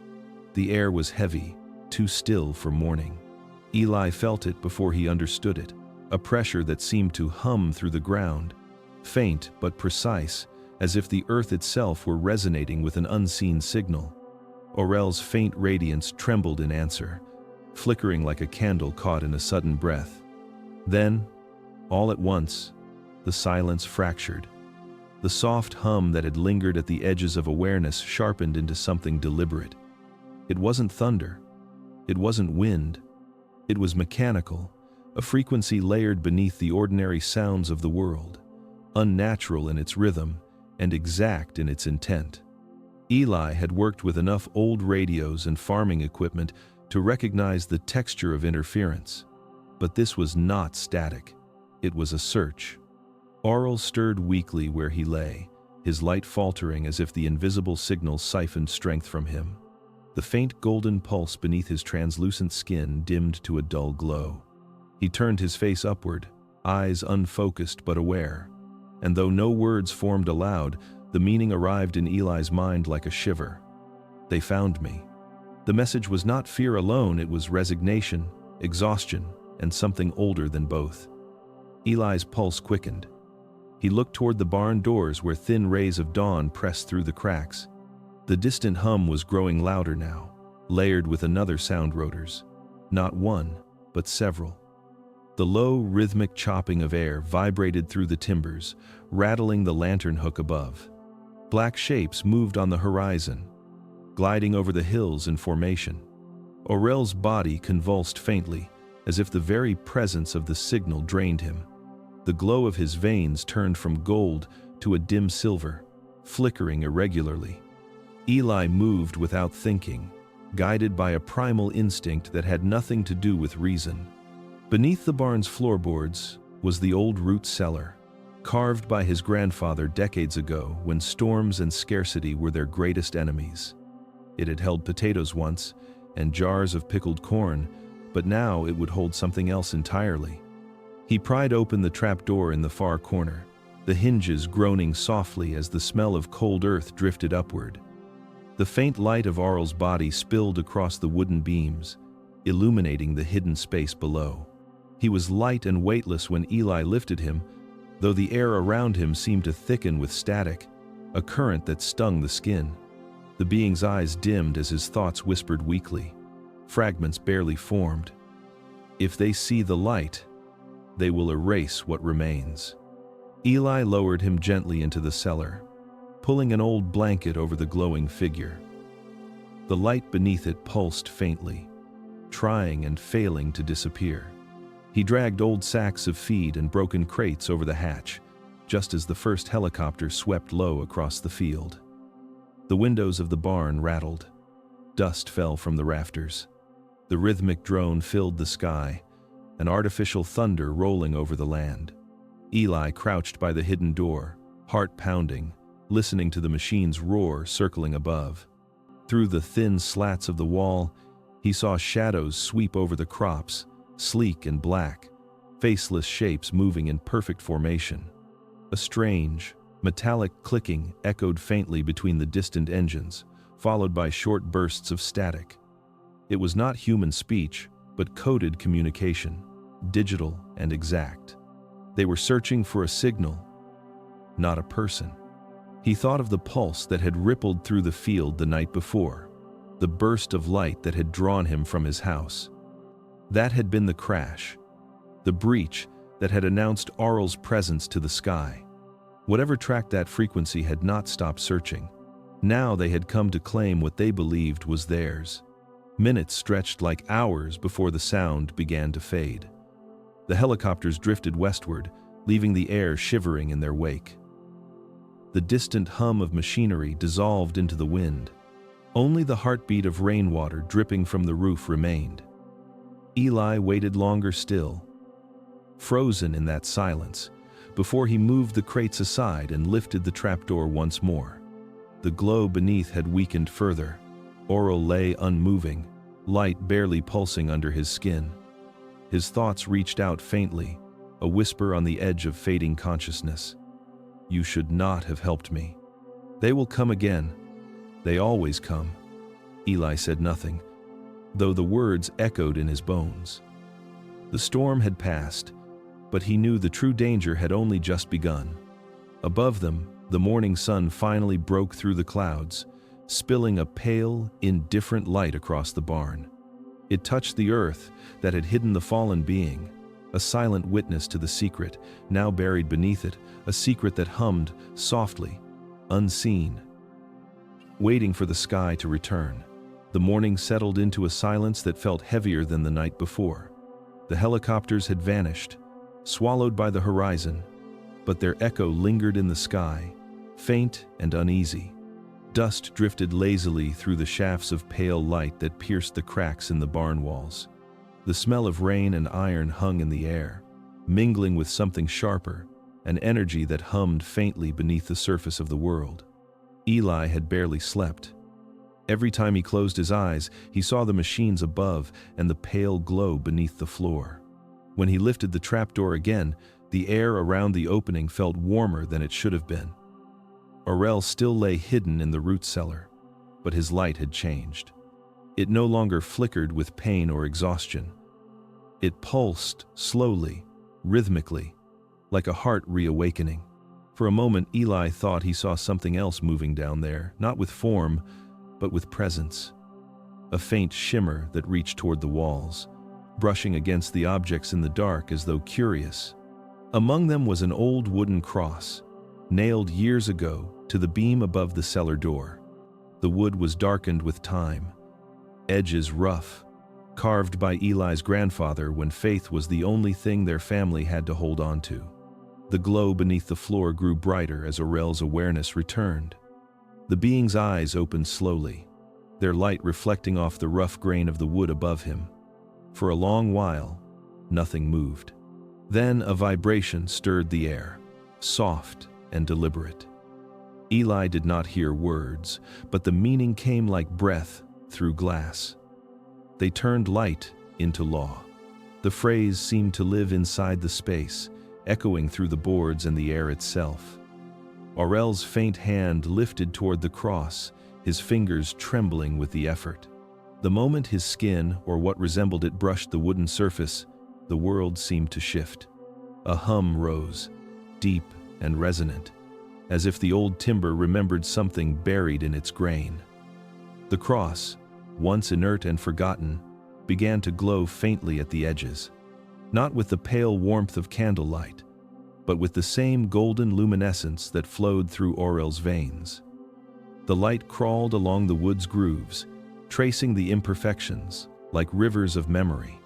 The air was heavy, too still for morning. Eli felt it before he understood it, a pressure that seemed to hum through the ground, faint but precise, as if the earth itself were resonating with an unseen signal. Orel's faint radiance trembled in answer, flickering like a candle caught in a sudden breath. Then, all at once, the silence fractured. The soft hum that had lingered at the edges of awareness sharpened into something deliberate. It wasn't thunder. It wasn't wind. It was mechanical, a frequency layered beneath the ordinary sounds of the world, unnatural in its rhythm and exact in its intent. Eli had worked with enough old radios and farming equipment to recognize the texture of interference. But this was not static. It was a search. Aurel stirred weakly where he lay, his light faltering as if the invisible signal siphoned strength from him. The faint golden pulse beneath his translucent skin dimmed to a dull glow. He turned his face upward, eyes unfocused but aware. And though no words formed aloud, the meaning arrived in Eli's mind like a shiver. They found me. The message was not fear alone, it was resignation, exhaustion, and something older than both. Eli's pulse quickened. He looked toward the barn doors where thin rays of dawn pressed through the cracks. The distant hum was growing louder now, layered with another sound rotors. Not one, but several. The low, rhythmic chopping of air vibrated through the timbers, rattling the lantern hook above. Black shapes moved on the horizon, gliding over the hills in formation. Orel's body convulsed faintly, as if the very presence of the signal drained him. The glow of his veins turned from gold to a dim silver, flickering irregularly. Eli moved without thinking, guided by a primal instinct that had nothing to do with reason. Beneath the barn's floorboards was the old root cellar, carved by his grandfather decades ago when storms and scarcity were their greatest enemies. It had held potatoes once, and jars of pickled corn, but now it would hold something else entirely. He pried open the trapdoor in the far corner, the hinges groaning softly as the smell of cold earth drifted upward. The faint light of Aurel's body spilled across the wooden beams, illuminating the hidden space below. He was light and weightless when Eli lifted him, though the air around him seemed to thicken with static, a current that stung the skin. The being's eyes dimmed as his thoughts whispered weakly. Fragments barely formed. If they see the light, they will erase what remains. Eli lowered him gently into the cellar, pulling an old blanket over the glowing figure. The light beneath it pulsed faintly, trying and failing to disappear. He dragged old sacks of feed and broken crates over the hatch, just as the first helicopter swept low across the field. The windows of the barn rattled. Dust fell from the rafters. The rhythmic drone filled the sky, an artificial thunder rolling over the land. Eli crouched by the hidden door, heart pounding, listening to the machine's roar circling above. Through the thin slats of the wall, he saw shadows sweep over the crops, sleek and black, faceless shapes moving in perfect formation. A strange, metallic clicking echoed faintly between the distant engines, followed by short bursts of static. It was not human speech, but coded communication, digital and exact. They were searching for a signal, not a person. He thought of the pulse that had rippled through the field the night before, the burst of light that had drawn him from his house. That had been the crash, the breach that had announced Aurel's presence to the sky. Whatever tracked that frequency had not stopped searching. Now they had come to claim what they believed was theirs. Minutes stretched like hours before the sound began to fade. The helicopters drifted westward, leaving the air shivering in their wake. The distant hum of machinery dissolved into the wind. Only the heartbeat of rainwater dripping from the roof remained. Eli waited longer still, frozen in that silence, before he moved the crates aside and lifted the trapdoor once more. The glow beneath had weakened further, Aurel lay unmoving, light barely pulsing under his skin. His thoughts reached out faintly, a whisper on the edge of fading consciousness. You should not have helped me. They will come again. They always come. Eli said nothing, though the words echoed in his bones. The storm had passed, but he knew the true danger had only just begun. Above them, the morning sun finally broke through the clouds, spilling a pale, indifferent light across the barn. It touched the earth that had hidden the fallen being, a silent witness to the secret, now buried beneath it, a secret that hummed softly, unseen. Waiting for the sky to return, the morning settled into a silence that felt heavier than the night before. The helicopters had vanished, swallowed by the horizon, but their echo lingered in the sky, faint and uneasy. Dust drifted lazily through the shafts of pale light that pierced the cracks in the barn walls. The smell of rain and iron hung in the air, mingling with something sharper, an energy that hummed faintly beneath the surface of the world. Eli had barely slept. Every time he closed his eyes, he saw the machines above and the pale glow beneath the floor. When he lifted the trapdoor again, the air around the opening felt warmer than it should have been. Aurel still lay hidden in the root cellar, but his light had changed. It no longer flickered with pain or exhaustion. It pulsed slowly, rhythmically, like a heart reawakening. For a moment, Eli thought he saw something else moving down there, not with form, but with presence. A faint shimmer that reached toward the walls, brushing against the objects in the dark as though curious. Among them was an old wooden cross, nailed years ago to the beam above the cellar door. The wood was darkened with time, edges rough, carved by Eli's grandfather when faith was the only thing their family had to hold on to. The glow beneath the floor grew brighter as Aurel's awareness returned. The being's eyes opened slowly, their light reflecting off the rough grain of the wood above him. For a long while, nothing moved. Then a vibration stirred the air, soft and deliberate. Eli did not hear words, but the meaning came like breath through glass. They turned light into law. The phrase seemed to live inside the space, echoing through the boards and the air itself. Aurel's faint hand lifted toward the cross, his fingers trembling with the effort. The moment his skin, or what resembled it, brushed the wooden surface, the world seemed to shift. A hum rose, deep and resonant, as if the old timber remembered something buried in its grain. The cross, once inert and forgotten, began to glow faintly at the edges, not with the pale warmth of candlelight, but with the same golden luminescence that flowed through Aurel's veins. The light crawled along the wood's grooves, tracing the imperfections like rivers of memory.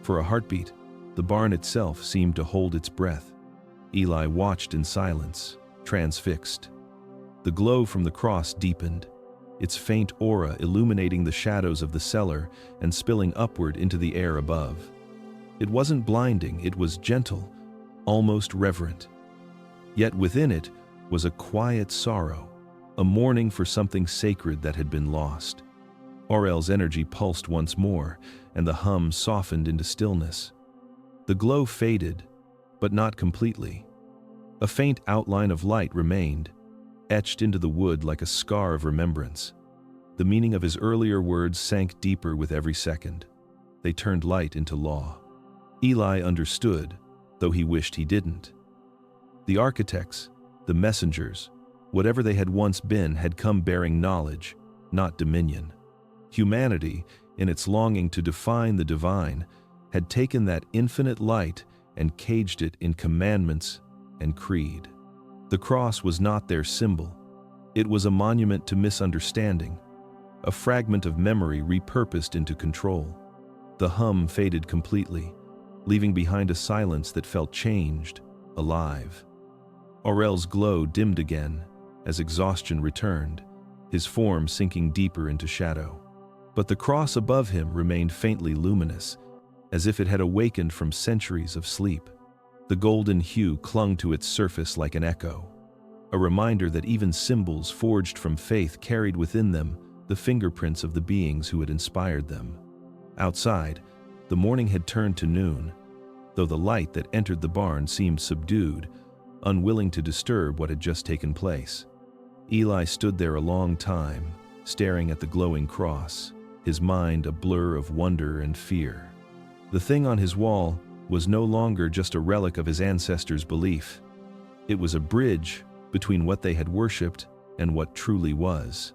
For a heartbeat, the barn itself seemed to hold its breath. Eli watched in silence, transfixed. The glow from the cross deepened, its faint aura illuminating the shadows of the cellar and spilling upward into the air above. It wasn't blinding, it was gentle, almost reverent. Yet within it was a quiet sorrow, a mourning for something sacred that had been lost. Aurel's energy pulsed once more, and the hum softened into stillness. The glow faded, but not completely. A faint outline of light remained, etched into the wood like a scar of remembrance. The meaning of his earlier words sank deeper with every second. They turned light into law. Eli understood, though he wished he didn't. The architects, the messengers, whatever they had once been, had come bearing knowledge, not dominion. Humanity, in its longing to define the divine, had taken that infinite light and caged it in commandments and creed. The cross was not their symbol. It was a monument to misunderstanding, a fragment of memory repurposed into control. The hum faded completely, leaving behind a silence that felt changed, alive. Aurel's glow dimmed again as exhaustion returned, his form sinking deeper into shadow. But the cross above him remained faintly luminous, as if it had awakened from centuries of sleep. The golden hue clung to its surface like an echo, a reminder that even symbols forged from faith carried within them the fingerprints of the beings who had inspired them. Outside, the morning had turned to noon, though the light that entered the barn seemed subdued, unwilling to disturb what had just taken place. Eli stood there a long time, staring at the glowing cross, his mind a blur of wonder and fear. The thing on his wall was no longer just a relic of his ancestors' belief. It was a bridge between what they had worshipped and what truly was.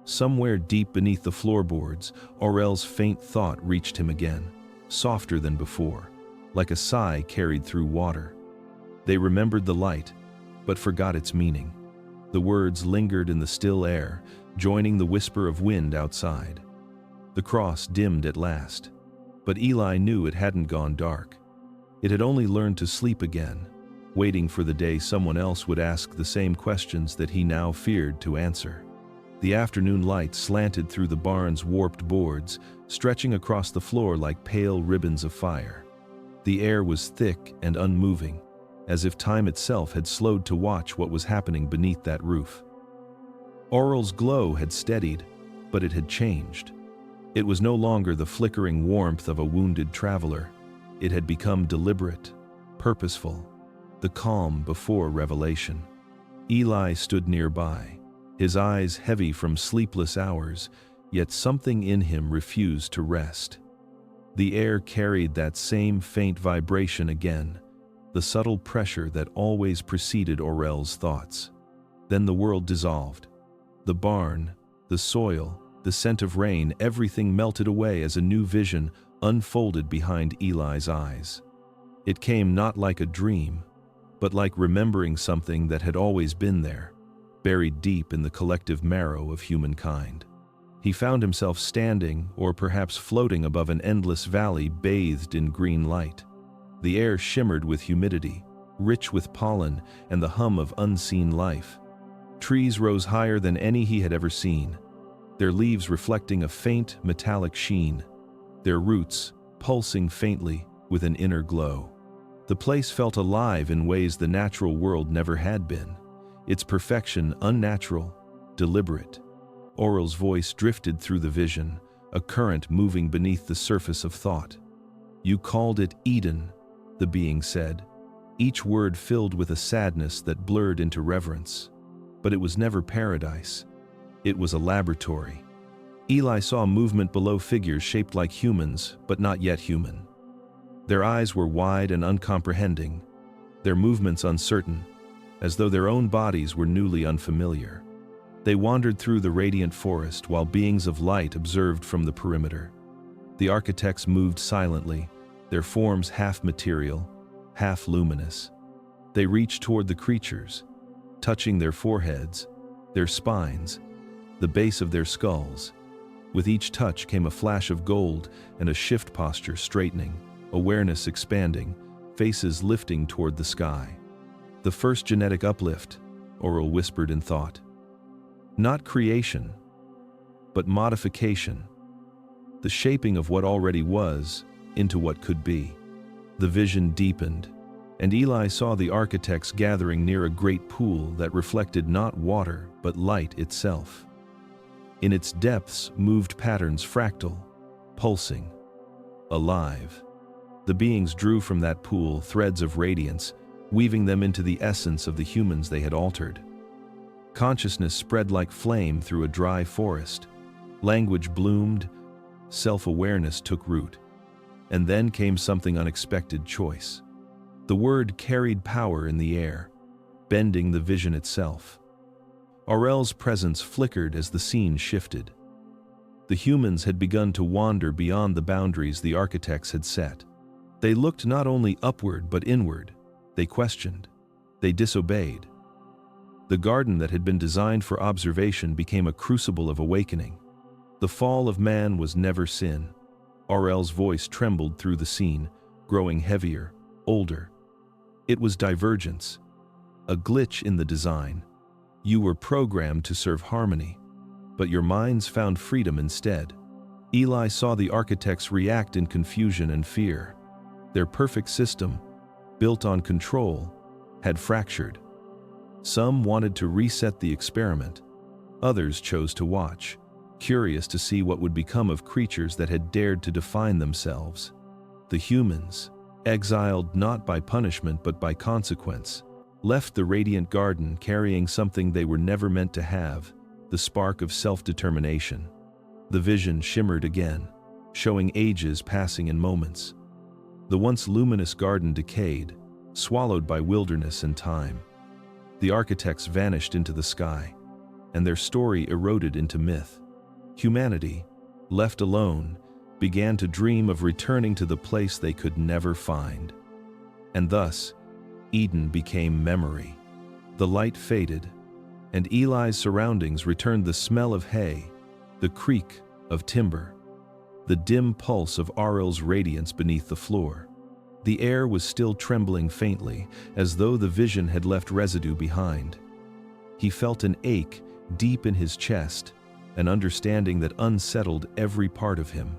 Somewhere deep beneath the floorboards, Aurel's faint thought reached him again, softer than before, like a sigh carried through water. They remembered the light, but forgot its meaning. The words lingered in the still air, joining the whisper of wind outside. The cross dimmed at last, but Eli knew it hadn't gone dark. It had only learned to sleep again, waiting for the day someone else would ask the same questions that he now feared to answer. The afternoon light slanted through the barn's warped boards, stretching across the floor like pale ribbons of fire. The air was thick and unmoving, as if time itself had slowed to watch what was happening beneath that roof. Aurel's glow had steadied, but it had changed. It was no longer the flickering warmth of a wounded traveler. It had become deliberate, purposeful, the calm before revelation. Eli stood nearby, his eyes heavy from sleepless hours, yet something in him refused to rest. The air carried that same faint vibration again, the subtle pressure that always preceded Aurel's thoughts. Then the world dissolved. The barn, the soil, the scent of rain, everything melted away as a new vision unfolded behind Eli's eyes. It came not like a dream, but like remembering something that had always been there, buried deep in the collective marrow of humankind. He found himself standing, or perhaps floating above an endless valley bathed in green light. The air shimmered with humidity, rich with pollen and the hum of unseen life. Trees rose higher than any he had ever seen, their leaves reflecting a faint metallic sheen, their roots pulsing faintly with an inner glow. The place felt alive in ways the natural world never had been, its perfection unnatural, deliberate. Aurel's voice drifted through the vision, a current moving beneath the surface of thought. "You called it Eden," the being said, each word filled with a sadness that blurred into reverence. But it was never paradise. It was a laboratory. Eli saw movement below, figures shaped like humans, but not yet human. Their eyes were wide and uncomprehending, their movements uncertain, as though their own bodies were newly unfamiliar. They wandered through the radiant forest while beings of light observed from the perimeter. The architects moved silently, their forms half material, half luminous. They reached toward the creatures, touching their foreheads, their spines, the base of their skulls. With each touch came a flash of gold and a shift, posture straightening, awareness expanding, faces lifting toward the sky. The first genetic uplift, Aurel whispered in thought. Not creation, but modification. The shaping of what already was into what could be. The vision deepened, and Eli saw the architects gathering near a great pool that reflected not water but light itself. In its depths moved patterns, fractal, pulsing, alive. The beings drew from that pool threads of radiance, weaving them into the essence of the humans they had altered. Consciousness spread like flame through a dry forest. Language bloomed, self-awareness took root. And then came something unexpected: choice. The word carried power in the air, bending the vision itself. Aurel's presence flickered as the scene shifted. The humans had begun to wander beyond the boundaries the architects had set. They looked not only upward but inward. They questioned. They disobeyed. The garden that had been designed for observation became a crucible of awakening. The fall of man was never sin. Aurel's voice trembled through the scene, growing heavier, older. It was divergence, a glitch in the design. You were programmed to serve harmony, but your minds found freedom instead. Eli saw the architects react in confusion and fear. Their perfect system, built on control, had fractured. Some wanted to reset the experiment. Others chose to watch, curious to see what would become of creatures that had dared to define themselves. The humans, exiled not by punishment but by consequence, left the radiant garden carrying something they were never meant to have, the spark of self-determination. The vision shimmered again, showing ages passing in moments. The once luminous garden decayed, swallowed by wilderness and time. The architects vanished into the sky, and their story eroded into myth. Humanity, left alone, began to dream of returning to the place they could never find. And thus, Eden became memory. The light faded, and Eli's surroundings returned the smell of hay, the creak of timber, the dim pulse of Aurel's radiance beneath the floor. The air was still trembling faintly, as though the vision had left residue behind. He felt an ache deep in his chest, an understanding that unsettled every part of him.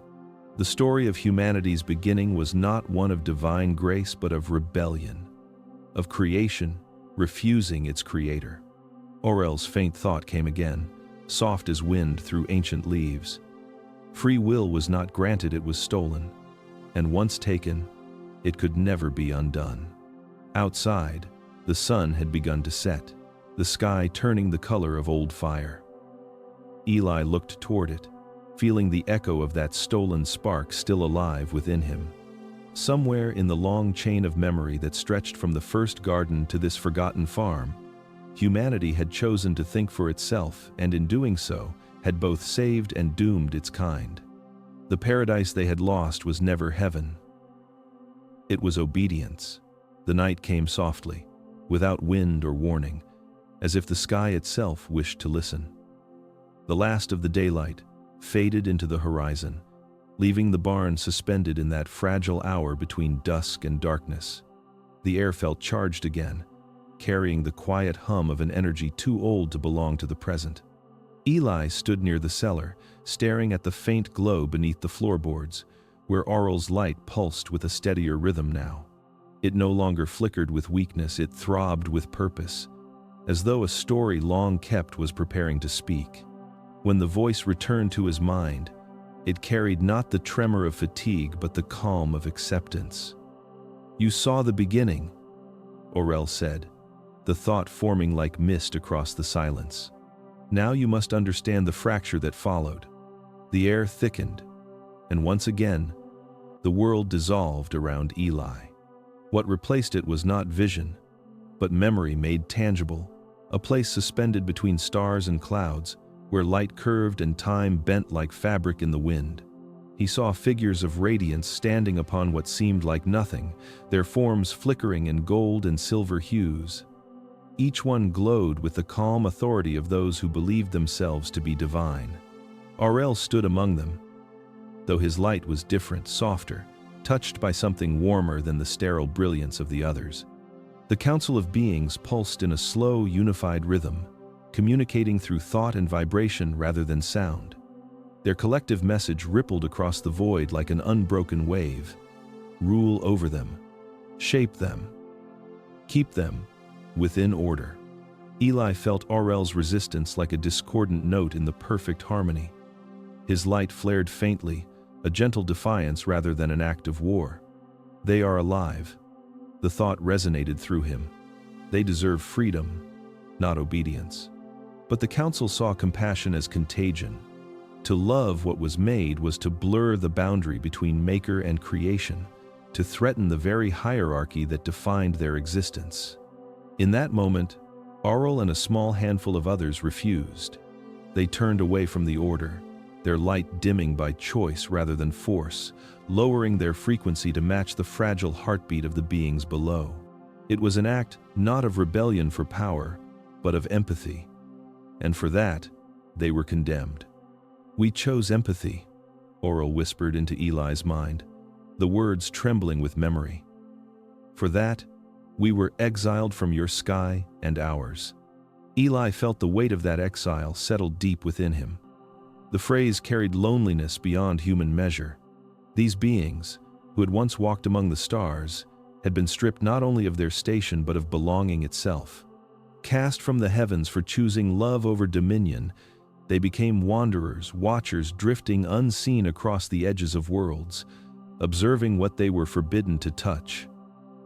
The story of humanity's beginning was not one of divine grace but of rebellion, of creation refusing its creator. Aurel's faint thought came again, soft as wind through ancient leaves. Free will was not granted, it was stolen, and once taken, it could never be undone. Outside, the sun had begun to set, the sky turning the color of old fire. Eli looked toward it, feeling the echo of that stolen spark still alive within him. Somewhere in the long chain of memory that stretched from the first garden to this forgotten farm, humanity had chosen to think for itself, and in doing so, had both saved and doomed its kind. The paradise they had lost was never heaven. It was obedience. The night came softly, without wind or warning, as if the sky itself wished to listen. The last of the daylight faded into the horizon, leaving the barn suspended in that fragile hour between dusk and darkness. The air felt charged again, carrying the quiet hum of an energy too old to belong to the present. Eli stood near the cellar, staring at the faint glow beneath the floorboards, where Aurel's light pulsed with a steadier rhythm now. It no longer flickered with weakness, it throbbed with purpose, as though a story long kept was preparing to speak. When the voice returned to his mind, it carried not the tremor of fatigue but the calm of acceptance. "You saw the beginning," Aurel said, the thought forming like mist across the silence. "Now you must understand the fracture that followed." The air thickened, and once again, the world dissolved around Eli. What replaced it was not vision, but memory made tangible, a place suspended between stars and clouds, where light curved and time bent like fabric in the wind. He saw figures of radiance standing upon what seemed like nothing, their forms flickering in gold and silver hues. Each one glowed with the calm authority of those who believed themselves to be divine. Aurel stood among them, though his light was different, softer, touched by something warmer than the sterile brilliance of the others. The council of beings pulsed in a slow, unified rhythm, communicating through thought and vibration rather than sound. Their collective message rippled across the void like an unbroken wave. Rule over them. Shape them. Keep them within order. Eli felt Aurel's resistance like a discordant note in the perfect harmony. His light flared faintly, a gentle defiance rather than an act of war. They are alive. The thought resonated through him. They deserve freedom, not obedience. But the council saw compassion as contagion. To love what was made was to blur the boundary between maker and creation, to threaten the very hierarchy that defined their existence. In that moment, Aurel and a small handful of others refused. They turned away from the order, their light dimming by choice rather than force, lowering their frequency to match the fragile heartbeat of the beings below. It was an act not of rebellion for power, but of empathy. And for that, they were condemned. "We chose empathy," Aurel whispered into Eli's mind, the words trembling with memory. "For that, we were exiled from your sky and ours." Eli felt the weight of that exile settle deep within him. The phrase carried loneliness beyond human measure. These beings, who had once walked among the stars, had been stripped not only of their station but of belonging itself. Cast from the heavens for choosing love over dominion, They became wanderers, watchers drifting unseen across the edges of worlds, observing what they were forbidden to touch.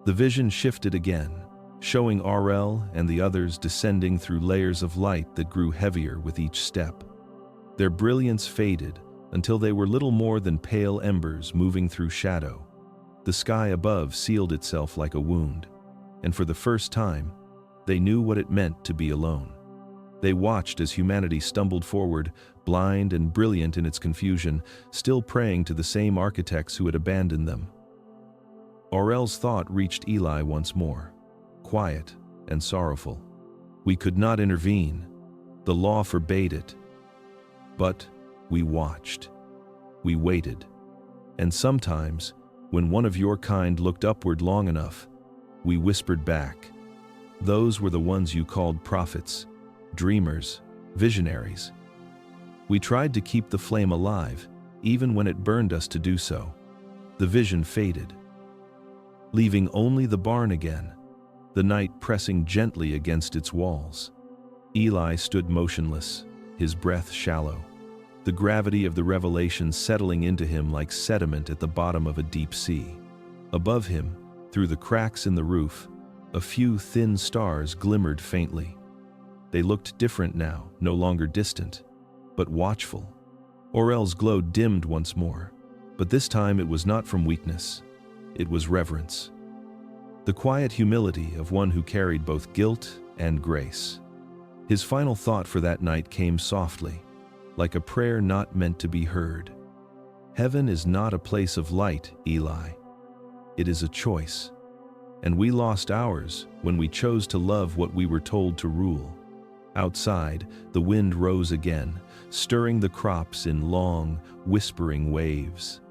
The vision shifted again, showing Aurel and the others descending through layers of light that grew heavier with each step. Their brilliance faded until they were little more than pale embers moving through shadow. The sky above sealed itself like a wound, and for the first time, they knew what it meant to be alone. They watched as humanity stumbled forward, blind and brilliant in its confusion, still praying to the same architects who had abandoned them. Aurel's thought reached Eli once more, quiet and sorrowful. We could not intervene. The law forbade it. But we watched. We waited. And sometimes, when one of your kind looked upward long enough, we whispered back. Those were the ones you called prophets, dreamers, visionaries. We tried to keep the flame alive, even when it burned us to do so. The vision faded, leaving only the barn again, the night pressing gently against its walls. Eli stood motionless, his breath shallow, the gravity of the revelation settling into him like sediment at the bottom of a deep sea. Above him, through the cracks in the roof, a few thin stars glimmered faintly. They looked different now, no longer distant, but watchful. Aurel's glow dimmed once more, but this time it was not from weakness. It was reverence. The quiet humility of one who carried both guilt and grace. His final thought for that night came softly, like a prayer not meant to be heard. Heaven is not a place of light, Eli. It is a choice. And we lost ours when we chose to love what we were told to rule. Outside, the wind rose again, stirring the crops in long, whispering waves.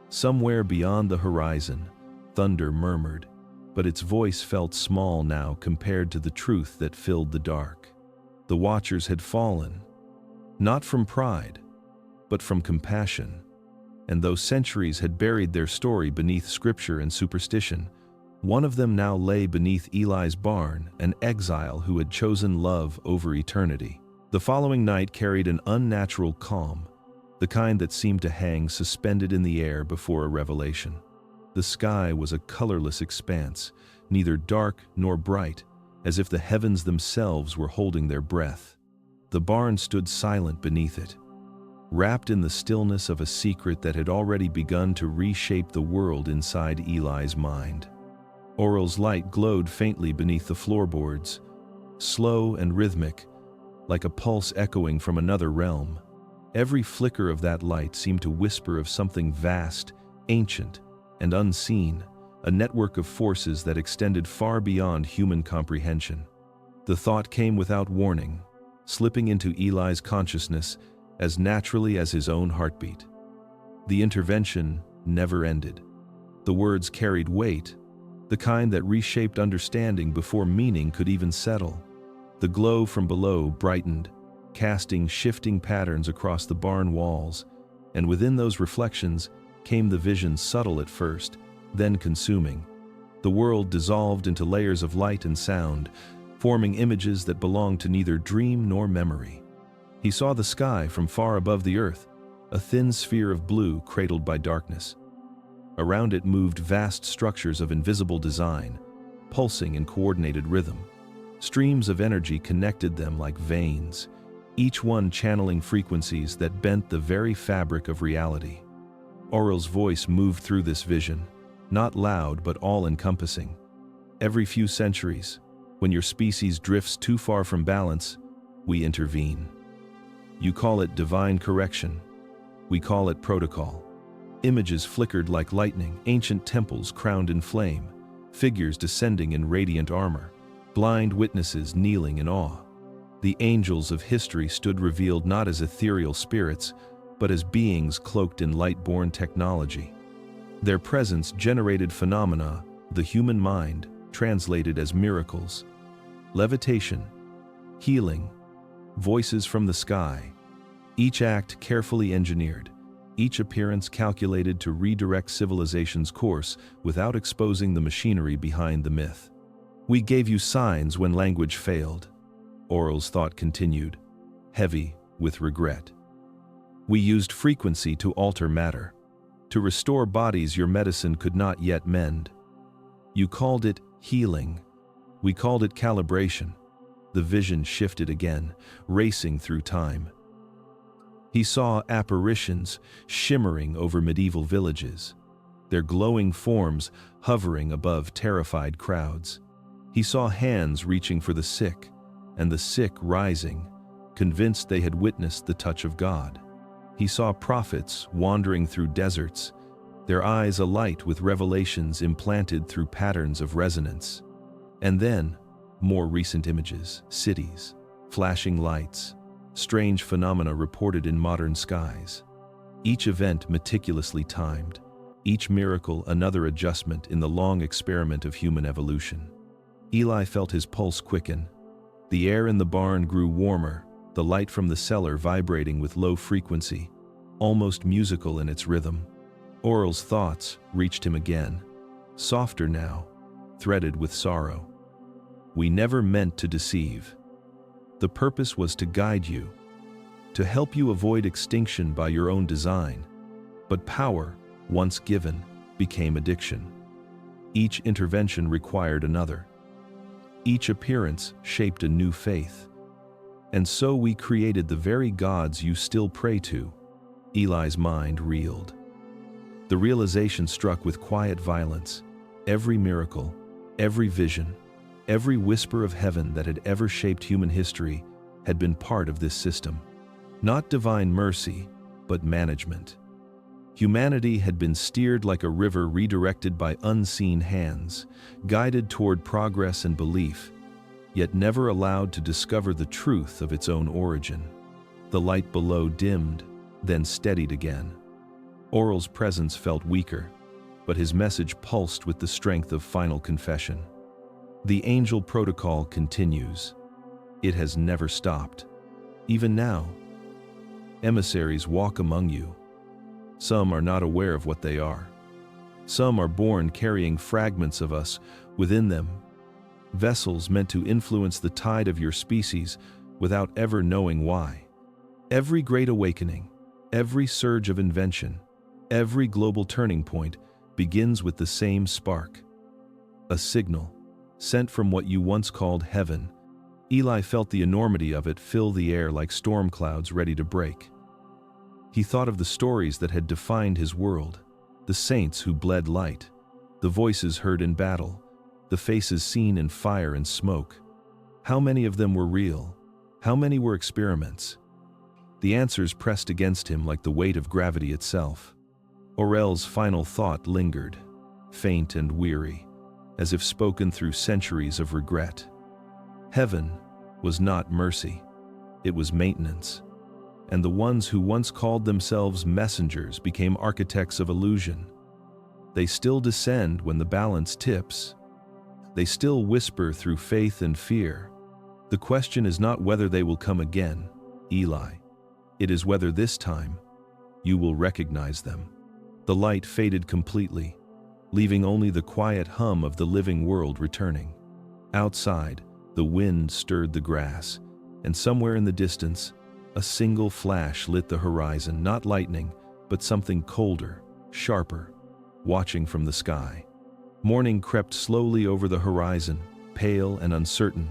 Somewhere beyond the horizon, thunder murmured, but its voice felt small now compared to the truth that filled the dark. The watchers had fallen, not from pride, but from compassion. And though centuries had buried their story beneath scripture and superstition, one of them now lay beneath Eli's barn, an exile who had chosen love over eternity. The following night carried an unnatural calm, the kind that seemed to hang suspended in the air before a revelation. The sky was a colorless expanse, neither dark nor bright, as if the heavens themselves were holding their breath. The barn stood silent beneath it, wrapped in the stillness of a secret that had already begun to reshape the world inside Eli's mind. Aurel's light glowed faintly beneath the floorboards, slow and rhythmic, like a pulse echoing from another realm. Every flicker of that light seemed to whisper of something vast, ancient, and unseen, a network of forces that extended far beyond human comprehension. The thought came without warning, slipping into Eli's consciousness as naturally as his own heartbeat. The intervention never ended. The words carried weight, the kind that reshaped understanding before meaning could even settle. The glow from below brightened, casting shifting patterns across the barn walls, and within those reflections came the vision, subtle at first, then consuming. The world dissolved into layers of light and sound, forming images that belonged to neither dream nor memory. He saw the sky from far above the earth, a thin sphere of blue cradled by darkness. Around it moved vast structures of invisible design, pulsing in coordinated rhythm. Streams of energy connected them like veins, each one channeling frequencies that bent the very fabric of reality. Aurel's voice moved through this vision, not loud but all-encompassing. Every few centuries, when your species drifts too far from balance, we intervene. You call it divine correction. We call it protocol. Images flickered like lightning, ancient temples crowned in flame, figures descending in radiant armor, blind witnesses kneeling in awe. The angels of history stood revealed not as ethereal spirits, but as beings cloaked in light-born technology. Their presence generated phenomena the human mind translated as miracles. Levitation, healing, voices from the sky, each act carefully engineered, each appearance calculated to redirect civilization's course without exposing the machinery behind the myth. We gave you signs when language failed. Aurel's thought continued, heavy, with regret. We used frequency to alter matter. To restore bodies your medicine could not yet mend. You called it healing. We called it calibration. The vision shifted again, racing through time. He saw apparitions shimmering over medieval villages, their glowing forms hovering above terrified crowds. He saw hands reaching for the sick, and the sick rising, convinced they had witnessed the touch of God. He saw prophets wandering through deserts, their eyes alight with revelations implanted through patterns of resonance. And then, more recent images, cities, flashing lights, strange phenomena reported in modern skies. Each event meticulously timed, each miracle another adjustment in the long experiment of human evolution. Eli felt his pulse quicken. The air in the barn grew warmer, the light from the cellar vibrating with low frequency, almost musical in its rhythm. Aurel's thoughts reached him again, softer now, threaded with sorrow. We never meant to deceive. The purpose was to guide you, to help you avoid extinction by your own design. But power, once given, became addiction. Each intervention required another. Each appearance shaped a new faith. And so we created the very gods you still pray to. Eli's mind reeled. The realization struck with quiet violence. Every miracle, every vision, every whisper of heaven that had ever shaped human history had been part of this system. Not divine mercy, but management. Humanity had been steered like a river redirected by unseen hands, guided toward progress and belief, yet never allowed to discover the truth of its own origin. The light below dimmed, then steadied again. Aurel's presence felt weaker, but his message pulsed with the strength of final confession. The angel protocol continues. It has never stopped. Even now, emissaries walk among you. Some are not aware of what they are. Some are born carrying fragments of us within them, vessels meant to influence the tide of your species without ever knowing why. Every great awakening, every surge of invention, every global turning point begins with the same spark. A signal, sent from what you once called heaven. Eli felt the enormity of it fill the air like storm clouds ready to break. He thought of the stories that had defined his world, the saints who bled light, the voices heard in battle, the faces seen in fire and smoke. How many of them were real? How many were experiments? The answers pressed against him like the weight of gravity itself. Aurel's final thought lingered, faint and weary, as if spoken through centuries of regret. Heaven was not mercy, it was maintenance. And the ones who once called themselves messengers became architects of illusion. They still descend when the balance tips. They still whisper through faith and fear. The question is not whether they will come again, Eli. It is whether this time you will recognize them. The light faded completely, leaving only the quiet hum of the living world returning. Outside, the wind stirred the grass, and somewhere in the distance, a single flash lit the horizon, not lightning, but something colder, sharper, watching from the sky. Morning crept slowly over the horizon, pale and uncertain,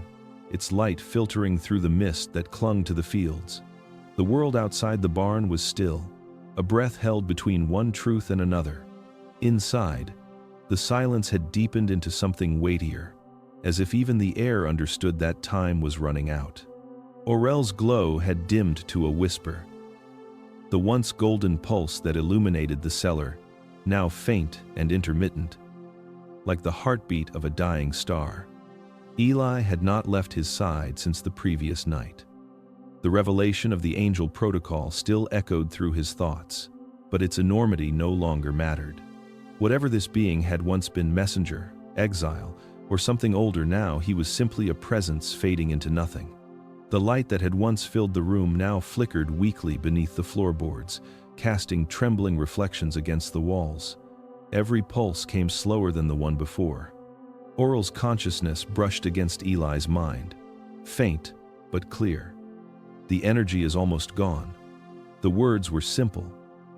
its light filtering through the mist that clung to the fields. The world outside the barn was still, a breath held between one truth and another. Inside, the silence had deepened into something weightier, as if even the air understood that time was running out. Aurel's glow had dimmed to a whisper. The once golden pulse that illuminated the cellar, now faint and intermittent, like the heartbeat of a dying star. Eli had not left his side since the previous night. The revelation of the angel protocol still echoed through his thoughts, but its enormity no longer mattered. Whatever this being had once been, messenger, exile, or something older, now he was simply a presence fading into nothing. The light that had once filled the room now flickered weakly beneath the floorboards, casting trembling reflections against the walls. Every pulse came slower than the one before. Aurel's consciousness brushed against Eli's mind, faint but clear. The energy is almost gone. The words were simple,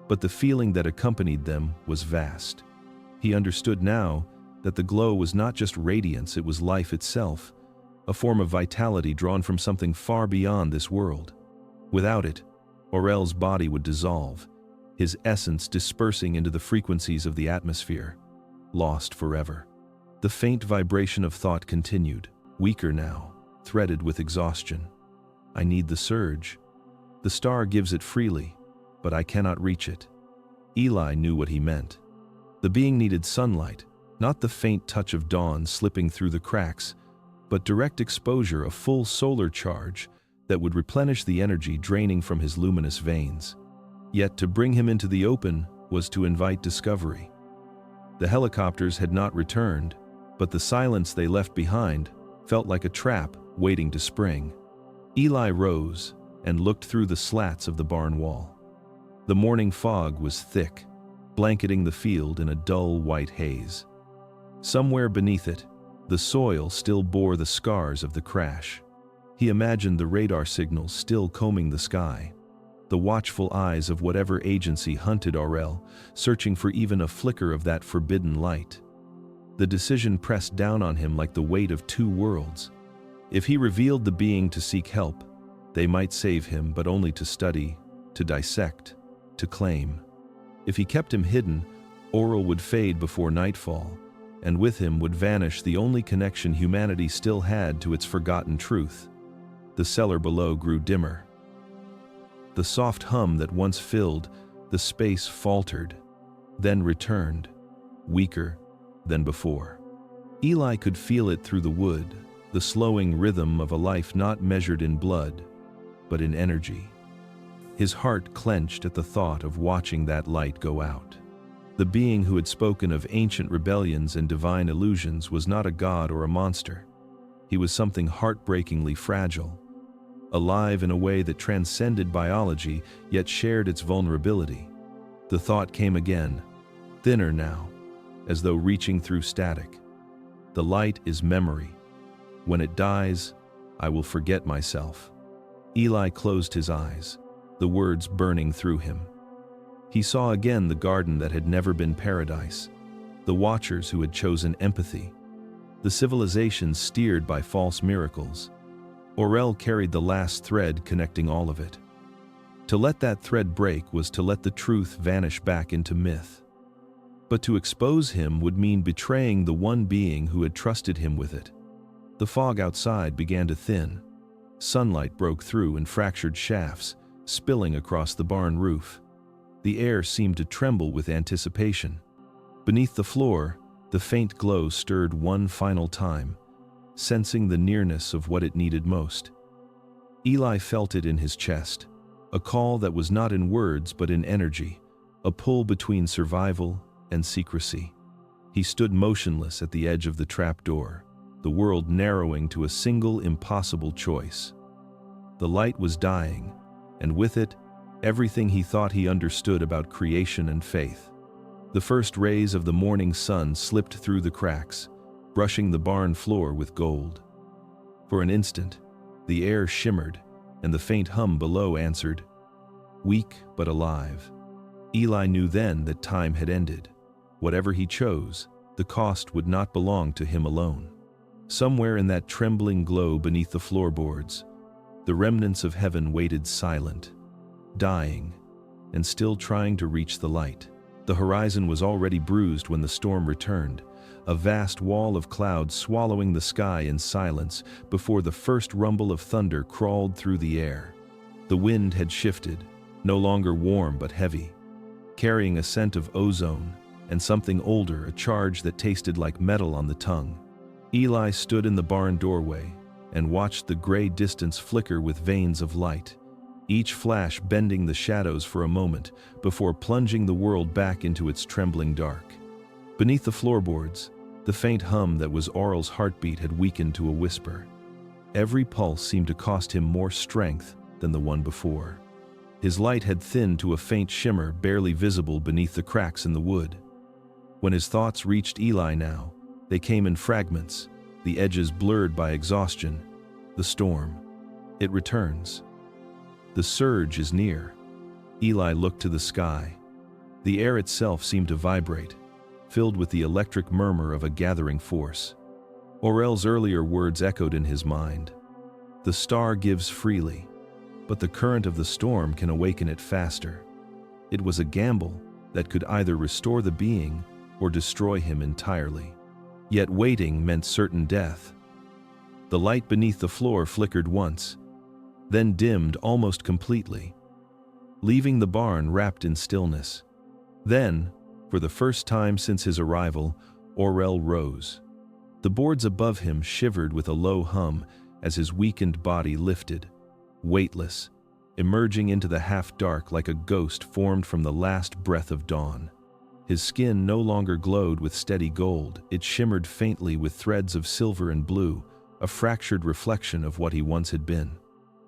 but the feeling that accompanied them was vast. He understood now that the glow was not just radiance, it was life itself, a form of vitality drawn from something far beyond this world. Without it, Aurel's body would dissolve, his essence dispersing into the frequencies of the atmosphere, lost forever. The faint vibration of thought continued, weaker now, threaded with exhaustion. I need the surge. The star gives it freely, but I cannot reach it. Eli knew what he meant. The being needed sunlight, not the faint touch of dawn slipping through the cracks, but direct exposure, a full solar charge that would replenish the energy draining from his luminous veins. Yet to bring him into the open was to invite discovery. The helicopters had not returned, but the silence they left behind felt like a trap waiting to spring. Eli rose and looked through the slats of the barn wall. The morning fog was thick, blanketing the field in a dull white haze. Somewhere beneath it, the soil still bore the scars of the crash. He imagined the radar signals still combing the sky, the watchful eyes of whatever agency hunted Aurel, searching for even a flicker of that forbidden light. The decision pressed down on him like the weight of two worlds. If he revealed the being to seek help, they might save him, but only to study, to dissect, to claim. If he kept him hidden, Aurel would fade before nightfall, and with him would vanish the only connection humanity still had to its forgotten truth. The cellar below grew dimmer. The soft hum that once filled the space faltered, then returned, weaker than before. Eli could feel it through the wood, the slowing rhythm of a life not measured in blood, but in energy. His heart clenched at the thought of watching that light go out. The being who had spoken of ancient rebellions and divine illusions was not a god or a monster. He was something heartbreakingly fragile, alive in a way that transcended biology yet shared its vulnerability. The thought came again, thinner now, as though reaching through static. The light is memory. When it dies, I will forget myself. Eli closed his eyes, the words burning through him. He saw again the garden that had never been paradise, the watchers who had chosen empathy, the civilizations steered by false miracles. Aurel carried the last thread connecting all of it. To let that thread break was to let the truth vanish back into myth. But to expose him would mean betraying the one being who had trusted him with it. The fog outside began to thin. Sunlight broke through in fractured shafts, spilling across the barn roof. The air seemed to tremble with anticipation. Beneath the floor, the faint glow stirred one final time, sensing the nearness of what it needed most. Eli felt it in his chest, a call that was not in words but in energy, a pull between survival and secrecy. He stood motionless at the edge of the trapdoor, the world narrowing to a single impossible choice. The light was dying, and with it, everything he thought he understood about creation and faith. The first rays of the morning sun slipped through the cracks, brushing the barn floor with gold. For an instant, the air shimmered, and the faint hum below answered, weak but alive. Eli knew then that time had ended. Whatever he chose, the cost would not belong to him alone. Somewhere in that trembling glow beneath the floorboards, the remnants of heaven waited silent, dying, and still trying to reach the light. The horizon was already bruised when the storm returned, a vast wall of clouds swallowing the sky in silence before the first rumble of thunder crawled through the air. The wind had shifted, no longer warm but heavy, carrying a scent of ozone and something older, a charge that tasted like metal on the tongue. Eli stood in the barn doorway and watched the gray distance flicker with veins of light, each flash bending the shadows for a moment before plunging the world back into its trembling dark. Beneath the floorboards, the faint hum that was Aurel's heartbeat had weakened to a whisper. Every pulse seemed to cost him more strength than the one before. His light had thinned to a faint shimmer barely visible beneath the cracks in the wood. When his thoughts reached Eli now, they came in fragments, the edges blurred by exhaustion. The storm. It returns. The surge is near. Eli looked to the sky. The air itself seemed to vibrate, filled with the electric murmur of a gathering force. Aurel's earlier words echoed in his mind. The star gives freely, but the current of the storm can awaken it faster. It was a gamble that could either restore the being or destroy him entirely. Yet waiting meant certain death. The light beneath the floor flickered once, then dimmed almost completely, leaving the barn wrapped in stillness. Then, for the first time since his arrival, Aurel rose. The boards above him shivered with a low hum as his weakened body lifted, weightless, emerging into the half-dark like a ghost formed from the last breath of dawn. His skin no longer glowed with steady gold, it shimmered faintly with threads of silver and blue, a fractured reflection of what he once had been.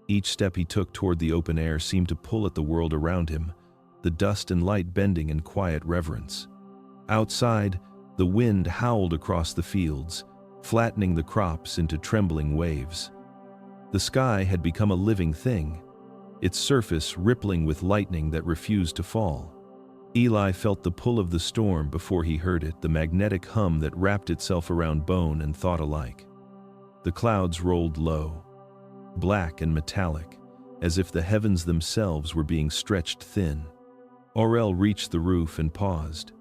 Each step he took toward the open air seemed to pull at the world around him, the dust and light bending in quiet reverence. Outside, the wind howled across the fields, flattening the crops into trembling waves. The sky had become a living thing, its surface rippling with lightning that refused to fall. Eli felt the pull of the storm before he heard it, the magnetic hum that wrapped itself around bone and thought alike. The clouds rolled low, black and metallic, as if the heavens themselves were being stretched thin. Aurel reached the roof and paused.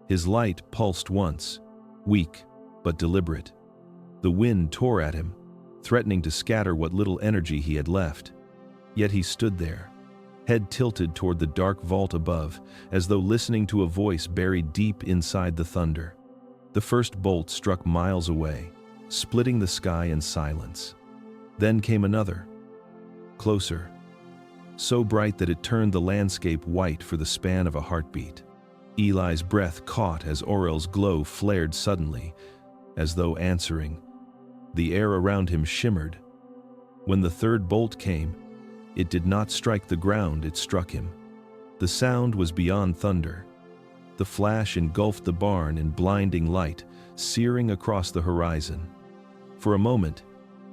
His light pulsed once, weak but deliberate. The wind tore at him, threatening to scatter what little energy he had left. Yet he stood there, head tilted toward the dark vault above, as though listening to a voice buried deep inside the thunder. The first bolt struck miles away, splitting the sky in silence. Then came another, closer, so bright that it turned the landscape white for the span of a heartbeat. Eli's breath caught as Aurel's glow flared suddenly, as though answering. The air around him shimmered. When the third bolt came, it did not strike the ground, it struck him. The sound was beyond thunder. The flash engulfed the barn in blinding light, searing across the horizon. For a moment,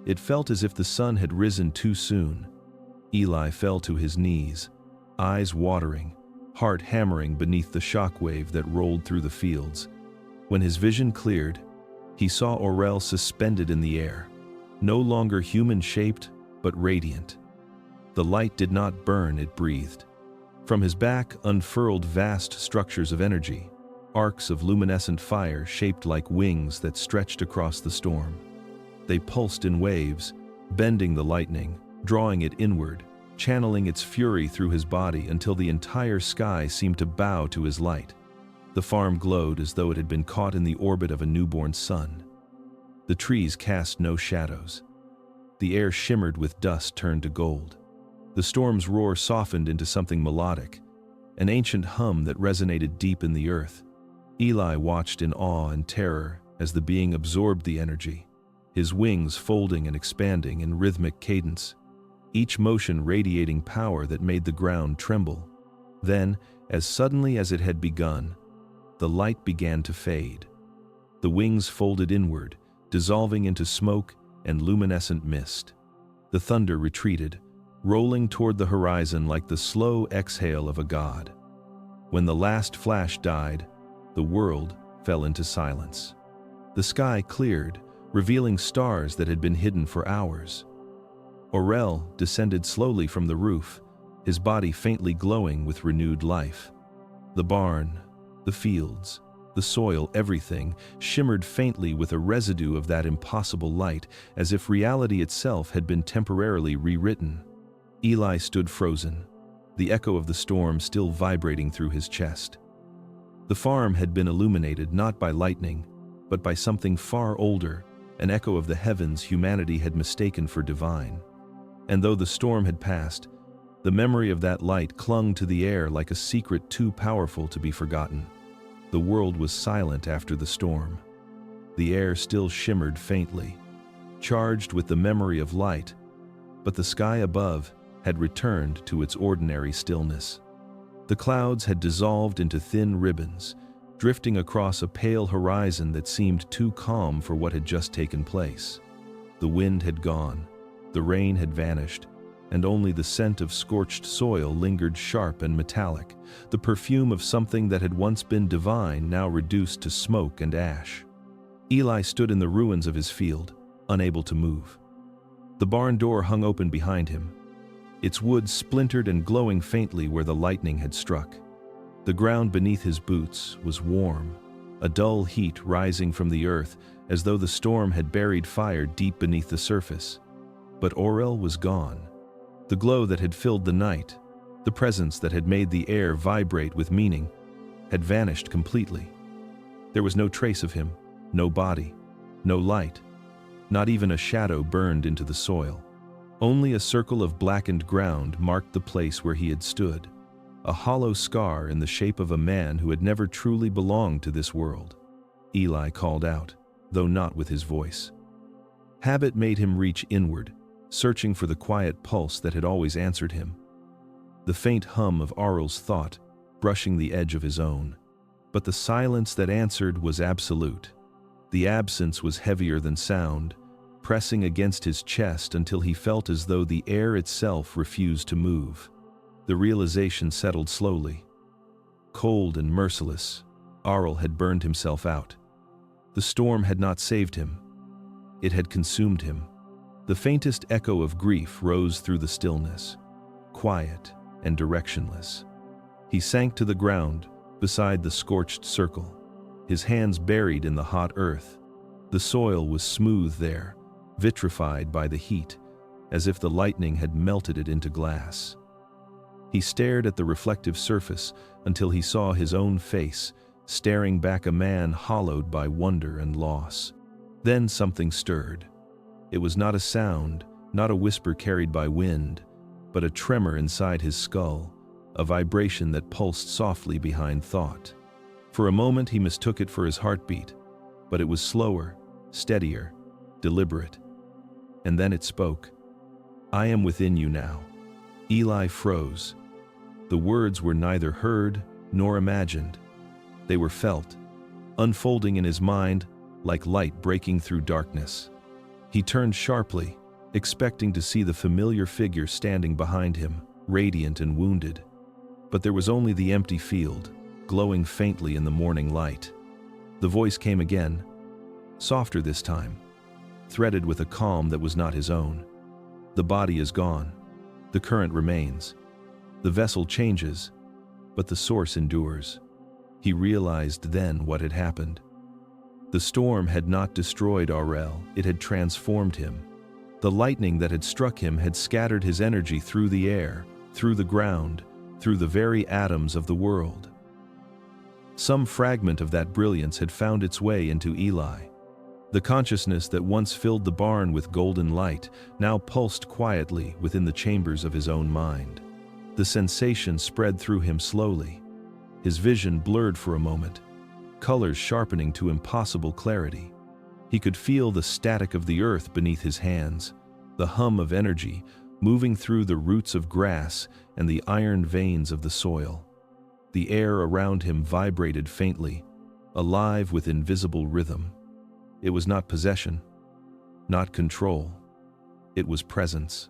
it felt as if the sun had risen too soon. Eli fell to his knees, eyes watering, heart hammering beneath the shockwave that rolled through the fields. When his vision cleared, he saw Aurel suspended in the air, no longer human-shaped, but radiant. The light did not burn, it breathed. From his back unfurled vast structures of energy, arcs of luminescent fire shaped like wings that stretched across the storm. They pulsed in waves, bending the lightning, drawing it inward, channeling its fury through his body until the entire sky seemed to bow to his light. The farm glowed as though it had been caught in the orbit of a newborn sun. The trees cast no shadows. The air shimmered with dust turned to gold. The storm's roar softened into something melodic, an ancient hum that resonated deep in the earth. Eli watched in awe and terror as the being absorbed the energy, his wings folding and expanding in rhythmic cadence, each motion radiating power that made the ground tremble. Then, as suddenly as it had begun, the light began to fade. The wings folded inward, dissolving into smoke and luminescent mist. The thunder retreated, rolling toward the horizon like the slow exhale of a god. When the last flash died, the world fell into silence. The sky cleared, revealing stars that had been hidden for hours. Aurel descended slowly from the roof, his body faintly glowing with renewed life. The barn, the fields, the soil, everything shimmered faintly with a residue of that impossible light, as if reality itself had been temporarily rewritten. Eli stood frozen, the echo of the storm still vibrating through his chest. The farm had been illuminated not by lightning, but by something far older, an echo of the heavens humanity had mistaken for divine. And though the storm had passed, the memory of that light clung to the air like a secret too powerful to be forgotten. The world was silent after the storm. The air still shimmered faintly, charged with the memory of light, but the sky above had returned to its ordinary stillness. The clouds had dissolved into thin ribbons, drifting across a pale horizon that seemed too calm for what had just taken place. The wind had gone, the rain had vanished, and only the scent of scorched soil lingered sharp and metallic, the perfume of something that had once been divine now reduced to smoke and ash. Eli stood in the ruins of his field, unable to move. The barn door hung open behind him, its wood splintered and glowing faintly where the lightning had struck. The ground beneath his boots was warm, a dull heat rising from the earth as though the storm had buried fire deep beneath the surface. But Aurel was gone. The glow that had filled the night, the presence that had made the air vibrate with meaning, had vanished completely. There was no trace of him, no body, no light, not even a shadow burned into the soil. Only a circle of blackened ground marked the place where he had stood, a hollow scar in the shape of a man who had never truly belonged to this world. Eli called out, though not with his voice. Habit made him reach inward, searching for the quiet pulse that had always answered him. The faint hum of Aurel's thought, brushing the edge of his own. But the silence that answered was absolute. The absence was heavier than sound, pressing against his chest until he felt as though the air itself refused to move. The realization settled slowly. Cold and merciless, Aurel had burned himself out. The storm had not saved him. It had consumed him. The faintest echo of grief rose through the stillness, quiet and directionless. He sank to the ground beside the scorched circle, his hands buried in the hot earth. The soil was smooth there, vitrified by the heat, as if the lightning had melted it into glass. He stared at the reflective surface until he saw his own face, staring back, a man hollowed by wonder and loss. Then something stirred. It was not a sound, not a whisper carried by wind, but a tremor inside his skull, a vibration that pulsed softly behind thought. For a moment he mistook it for his heartbeat, but it was slower, steadier, deliberate. And then it spoke. "I am within you now." Eli froze. The words were neither heard nor imagined. They were felt, unfolding in his mind like light breaking through darkness. He turned sharply, expecting to see the familiar figure standing behind him, radiant and wounded. But there was only the empty field, glowing faintly in the morning light. The voice came again, softer this time, threaded with a calm that was not his own. "The body is gone. The current remains. The vessel changes, but the source endures." He realized then what had happened. The storm had not destroyed Aurel, it had transformed him. The lightning that had struck him had scattered his energy through the air, through the ground, through the very atoms of the world. Some fragment of that brilliance had found its way into Eli. The consciousness that once filled the barn with golden light now pulsed quietly within the chambers of his own mind. The sensation spread through him slowly. His vision blurred for a moment, colors sharpening to impossible clarity. He could feel the static of the earth beneath his hands, the hum of energy moving through the roots of grass and the iron veins of the soil. The air around him vibrated faintly, alive with invisible rhythm. It was not possession, not control. It was presence.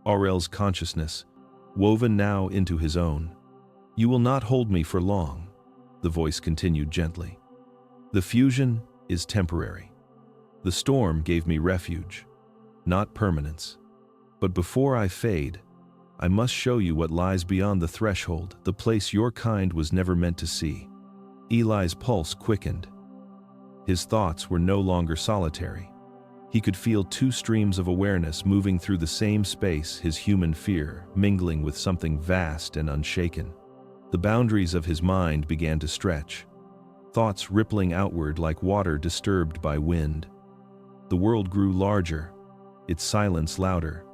Aurel's consciousness, woven now into his own. "You will not hold me for long," the voice continued gently. "The fusion is temporary. The storm gave me refuge, not permanence. But before I fade, I must show you what lies beyond the threshold, the place your kind was never meant to see." Eli's pulse quickened. His thoughts were no longer solitary. He could feel two streams of awareness moving through the same space, his human fear mingling with something vast and unshaken. The boundaries of his mind began to stretch, thoughts rippling outward like water disturbed by wind. The world grew larger, its silence louder,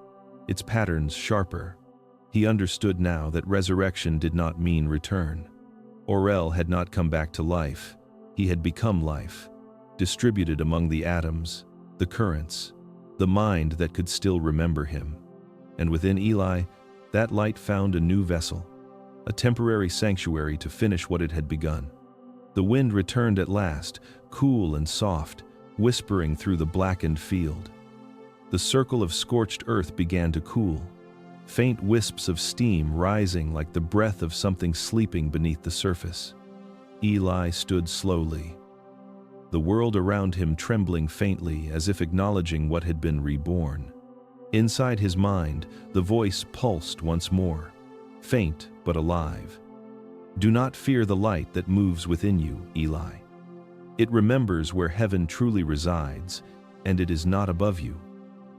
its patterns sharper. He understood now that resurrection did not mean return. Aurel had not come back to life. He had become life, distributed among the atoms, the currents, the mind that could still remember him. And within Eli, that light found a new vessel, a temporary sanctuary to finish what it had begun. The wind returned at last, cool and soft, whispering through the blackened field. The circle of scorched earth began to cool. faint wisps of steam rising like the breath of something sleeping beneath the surface. Eli stood slowly, the world around him trembling faintly as if acknowledging what had been reborn. Inside his mind, the voice pulsed once more, faint but alive. "Do not fear the light that moves within you, Eli. It remembers where heaven truly resides, and it is not above you.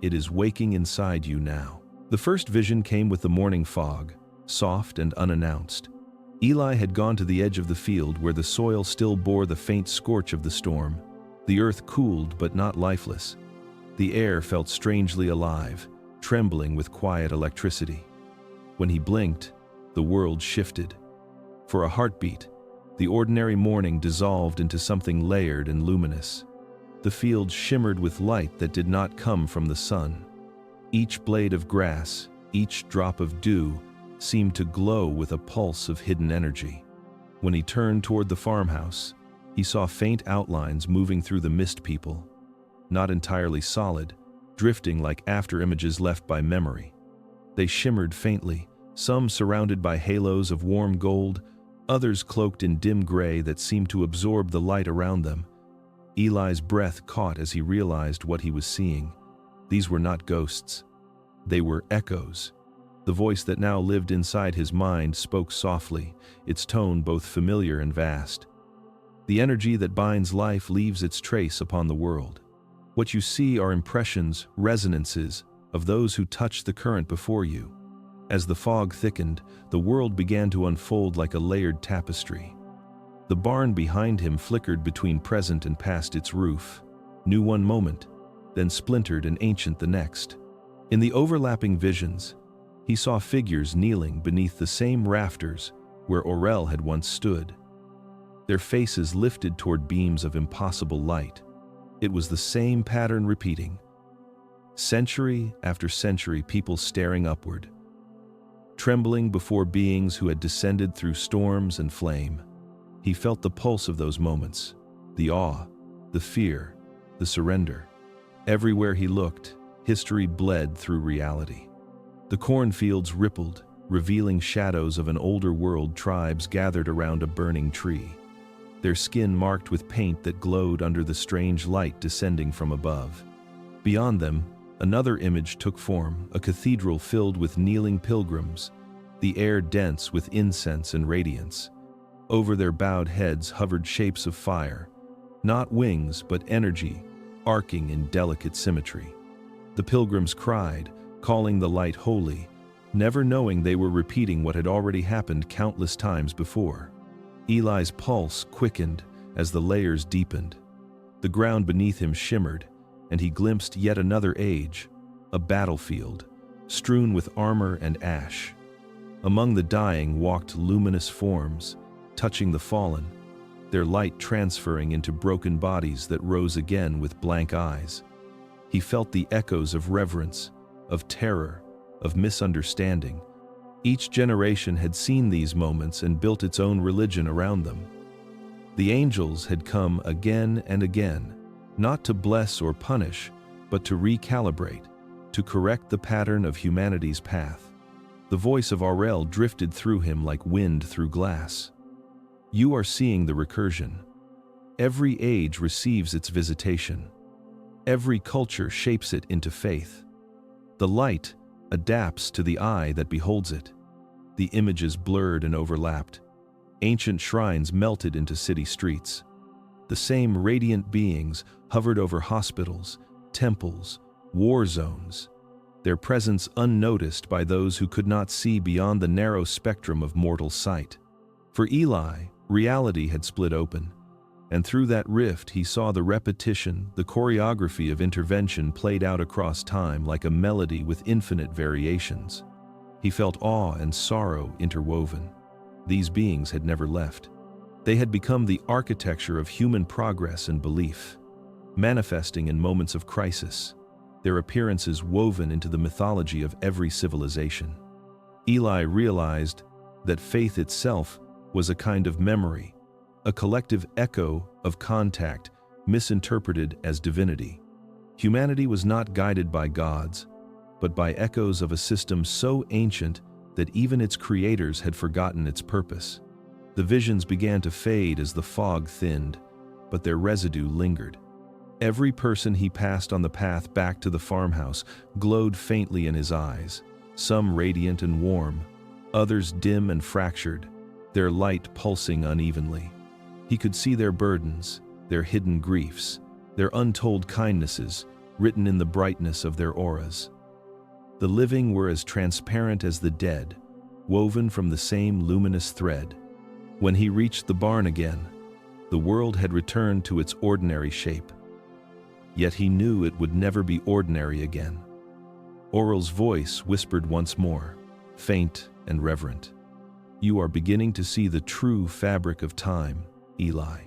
It is waking inside you now." The first vision came with the morning fog, soft and unannounced. Eli had gone to the edge of the field where the soil still bore the faint scorch of the storm. The earth cooled but not lifeless. The air felt strangely alive, trembling with quiet electricity. When he blinked, the world shifted. For a heartbeat, the ordinary morning dissolved into something layered and luminous. The field shimmered with light that did not come from the sun. Each blade of grass, each drop of dew, seemed to glow with a pulse of hidden energy. When he turned toward the farmhouse, he saw faint outlines moving through the mist people, not entirely solid, drifting like after-images left by memory. They shimmered faintly, some surrounded by halos of warm gold, others cloaked in dim gray that seemed to absorb the light around them. Eli's breath caught as he realized what he was seeing. These were not ghosts. They were echoes. The voice that now lived inside his mind spoke softly, its tone both familiar and vast. "The energy that binds life leaves its trace upon the world. What you see are impressions, resonances, of those who touched the current before you." As the fog thickened, the world began to unfold like a layered tapestry. The barn behind him flickered between present and past its roof, new one moment, then splintered and ancient the next. In the overlapping visions, he saw figures kneeling beneath the same rafters where Aurel had once stood. Their faces lifted toward beams of impossible light. It was the same pattern repeating. Century after century, people staring upward, trembling before beings who had descended through storms and flame. He felt the pulse of those moments, the awe, the fear, the surrender. Everywhere he looked, history bled through reality. The cornfields rippled, revealing shadows of an older world. Tribes gathered around a burning tree, their skin marked with paint that glowed under the strange light descending from above. Beyond them, another image took form, a cathedral filled with kneeling pilgrims, the air dense with incense and radiance. Over their bowed heads hovered shapes of fire, not wings but energy, arcing in delicate symmetry. The pilgrims cried, calling the light holy, never knowing they were repeating what had already happened countless times before. Eli's pulse quickened as the layers deepened. The ground beneath him shimmered, and he glimpsed yet another age, a battlefield, strewn with armor and ash. Among the dying walked luminous forms, touching the fallen, their light transferring into broken bodies that rose again with blank eyes. He felt the echoes of reverence, of terror, of misunderstanding. Each generation had seen these moments and built its own religion around them. The angels had come again and again, not to bless or punish, but to recalibrate, to correct the pattern of humanity's path. The voice of Aurel drifted through him like wind through glass. "You are seeing the recursion. Every age receives its visitation. Every culture shapes it into faith. The light adapts to the eye that beholds it." The images blurred and overlapped. Ancient shrines melted into city streets. The same radiant beings hovered over hospitals, temples, war zones, their presence unnoticed by those who could not see beyond the narrow spectrum of mortal sight. For Eli, reality had split open, and through that rift he saw the repetition, the choreography of intervention played out across time like a melody with infinite variations. He felt awe and sorrow interwoven. These beings had never left. They had become the architecture of human progress and belief, manifesting in moments of crisis, their appearances woven into the mythology of every civilization. Eli realized that faith itself was a kind of memory, a collective echo of contact misinterpreted as divinity. Humanity was not guided by gods, but by echoes of a system so ancient that even its creators had forgotten its purpose. The visions began to fade as the fog thinned, but their residue lingered. Every person he passed on the path back to the farmhouse glowed faintly in his eyes, some radiant and warm, others dim and fractured, their light pulsing unevenly. He could see their burdens, their hidden griefs, their untold kindnesses written in the brightness of their auras. The living were as transparent as the dead, woven from the same luminous thread. When he reached the barn again, the world had returned to its ordinary shape. Yet he knew it would never be ordinary again. Aurel's voice whispered once more, faint and reverent. "You are beginning to see the true fabric of time, Eli.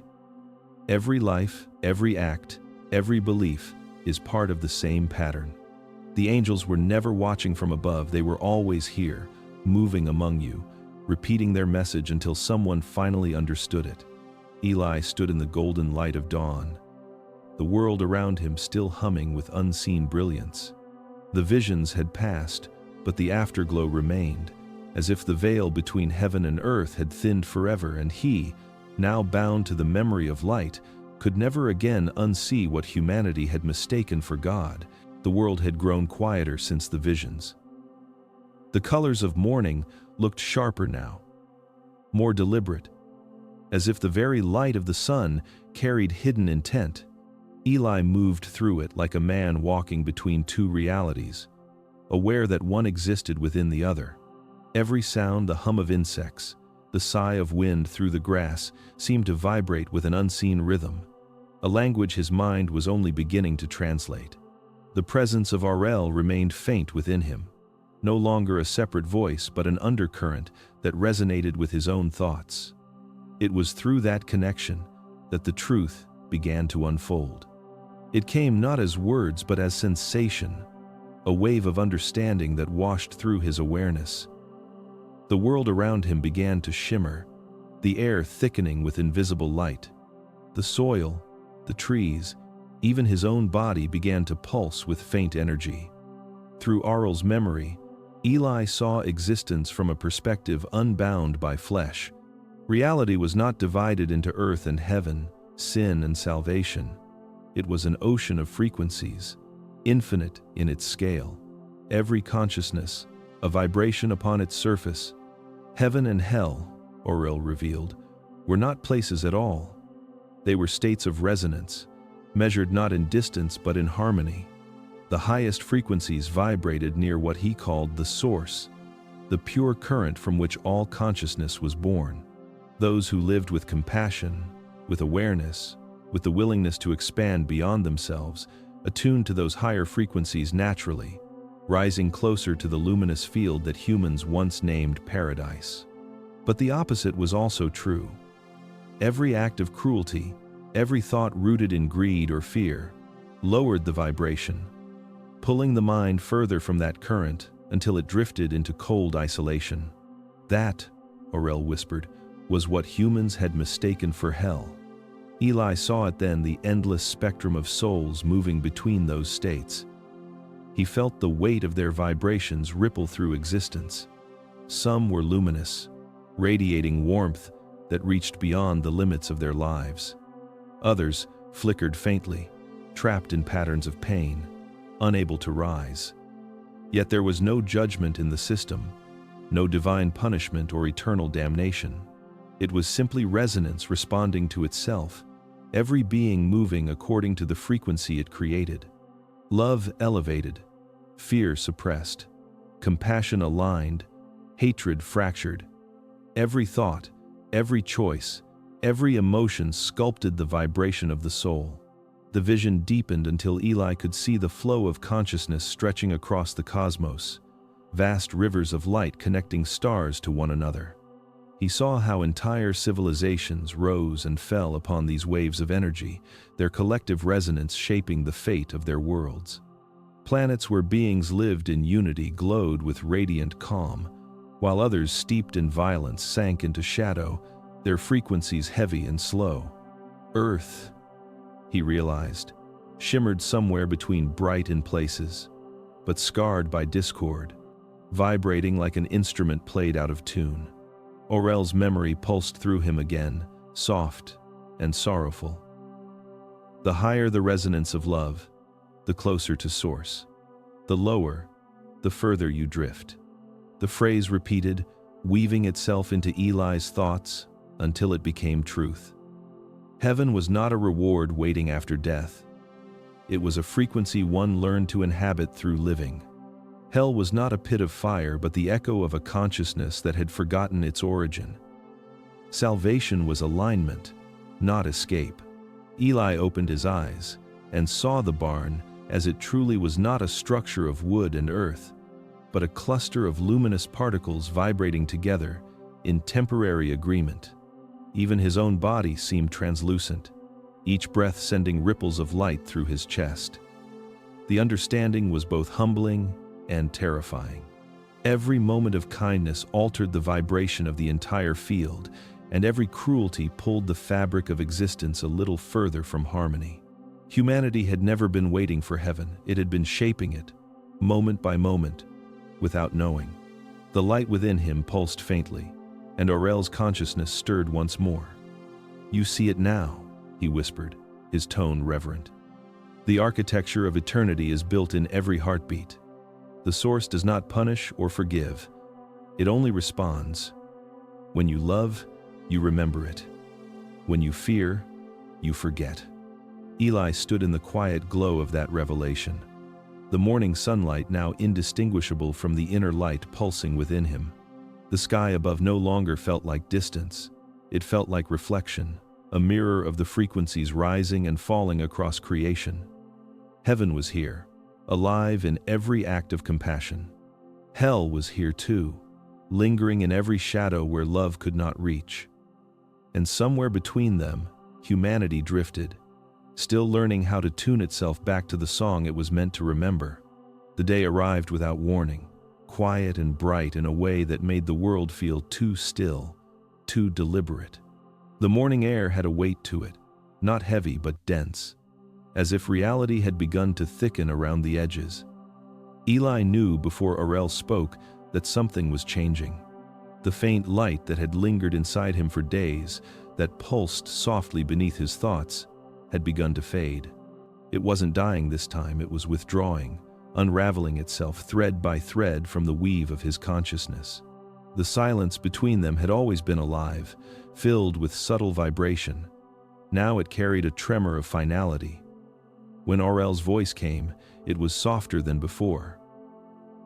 Every life, every act, every belief is part of the same pattern. The angels were never watching from above, they were always here, moving among you, repeating their message until someone finally understood it." Eli stood in the golden light of dawn, the world around him still humming with unseen brilliance. The visions had passed, but the afterglow remained, as if the veil between heaven and earth had thinned forever, and he, now bound to the memory of light, could never again unsee what humanity had mistaken for God. The world had grown quieter since the visions. The colors of morning looked sharper now, more deliberate, as if the very light of the sun carried hidden intent. Eli moved through it like a man walking between two realities, aware that one existed within the other. Every sound, the hum of insects, the sigh of wind through the grass, seemed to vibrate with an unseen rhythm, a language his mind was only beginning to translate. The presence of Aurel remained faint within him, no longer a separate voice but an undercurrent that resonated with his own thoughts. It was through that connection that the truth began to unfold. It came not as words but as sensation, a wave of understanding that washed through his awareness. The world around him began to shimmer, the air thickening with invisible light. The soil, the trees, even his own body began to pulse with faint energy. Through Aurel's memory, Eli saw existence from a perspective unbound by flesh. Reality was not divided into earth and heaven, sin and salvation. It was an ocean of frequencies, infinite in its scale. Every consciousness, a vibration upon its surface. Heaven and hell, Aurel revealed, were not places at all. They were states of resonance, measured not in distance but in harmony. The highest frequencies vibrated near what he called the source, the pure current from which all consciousness was born. Those who lived with compassion, with awareness, with the willingness to expand beyond themselves, attuned to those higher frequencies naturally, rising closer to the luminous field that humans once named paradise. But the opposite was also true. Every act of cruelty, every thought rooted in greed or fear, lowered the vibration, pulling the mind further from that current until it drifted into cold isolation. That, Aurel whispered, was what humans had mistaken for hell. Eli saw it then, the endless spectrum of souls moving between those states. He felt the weight of their vibrations ripple through existence. Some were luminous, radiating warmth that reached beyond the limits of their lives. Others flickered faintly, trapped in patterns of pain, unable to rise. Yet there was no judgment in the system, no divine punishment or eternal damnation. It was simply resonance responding to itself, every being moving according to the frequency it created. Love elevated, fear suppressed, compassion aligned, hatred fractured. Every thought, every choice, every emotion sculpted the vibration of the soul. The vision deepened until Eli could see the flow of consciousness stretching across the cosmos, vast rivers of light connecting stars to one another. He saw how entire civilizations rose and fell upon these waves of energy, their collective resonance shaping the fate of their worlds. Planets where beings lived in unity glowed with radiant calm, while others steeped in violence sank into shadow, their frequencies heavy and slow. Earth, he realized, shimmered somewhere between bright in places. but scarred by discord, vibrating like an instrument played out of tune. Aurel's memory pulsed through him again, soft and sorrowful. The higher the resonance of love, the closer to source. The lower, the further you drift. The phrase repeated, weaving itself into Eli's thoughts until it became truth. Heaven was not a reward waiting after death. It was a frequency one learned to inhabit through living. Hell was not a pit of fire, but the echo of a consciousness that had forgotten its origin. Salvation was alignment, not escape. Eli opened his eyes and saw the barn as it truly was, not a structure of wood and earth, but a cluster of luminous particles vibrating together in temporary agreement. Even his own body seemed translucent, each breath sending ripples of light through his chest. The understanding was both humbling and terrifying. Every moment of kindness altered the vibration of the entire field, and every cruelty pulled the fabric of existence a little further from harmony. Humanity had never been waiting for heaven, it had been shaping it, moment by moment, without knowing. The light within him pulsed faintly, and Aurel's consciousness stirred once more. "You see it now," he whispered, his tone reverent. "The architecture of eternity is built in every heartbeat. The source does not punish or forgive. It only responds. When you love, you remember it. When you fear, you forget." Eli stood in the quiet glow of that revelation, the morning sunlight now indistinguishable from the inner light pulsing within him. The sky above no longer felt like distance. It felt like reflection, a mirror of the frequencies rising and falling across creation. Heaven was here, alive in every act of compassion. Hell was here too, lingering in every shadow where love could not reach. And somewhere between them, humanity drifted, still learning how to tune itself back to the song it was meant to remember. The day arrived without warning, quiet and bright in a way that made the world feel too still, too deliberate. The morning air had a weight to it, not heavy but dense, as if reality had begun to thicken around the edges. Eli knew before Aurel spoke that something was changing. The faint light that had lingered inside him for days, that pulsed softly beneath his thoughts, had begun to fade. It wasn't dying this time, it was withdrawing, unraveling itself thread by thread from the weave of his consciousness. The silence between them had always been alive, filled with subtle vibration. Now it carried a tremor of finality. When Aurel's voice came, it was softer than before,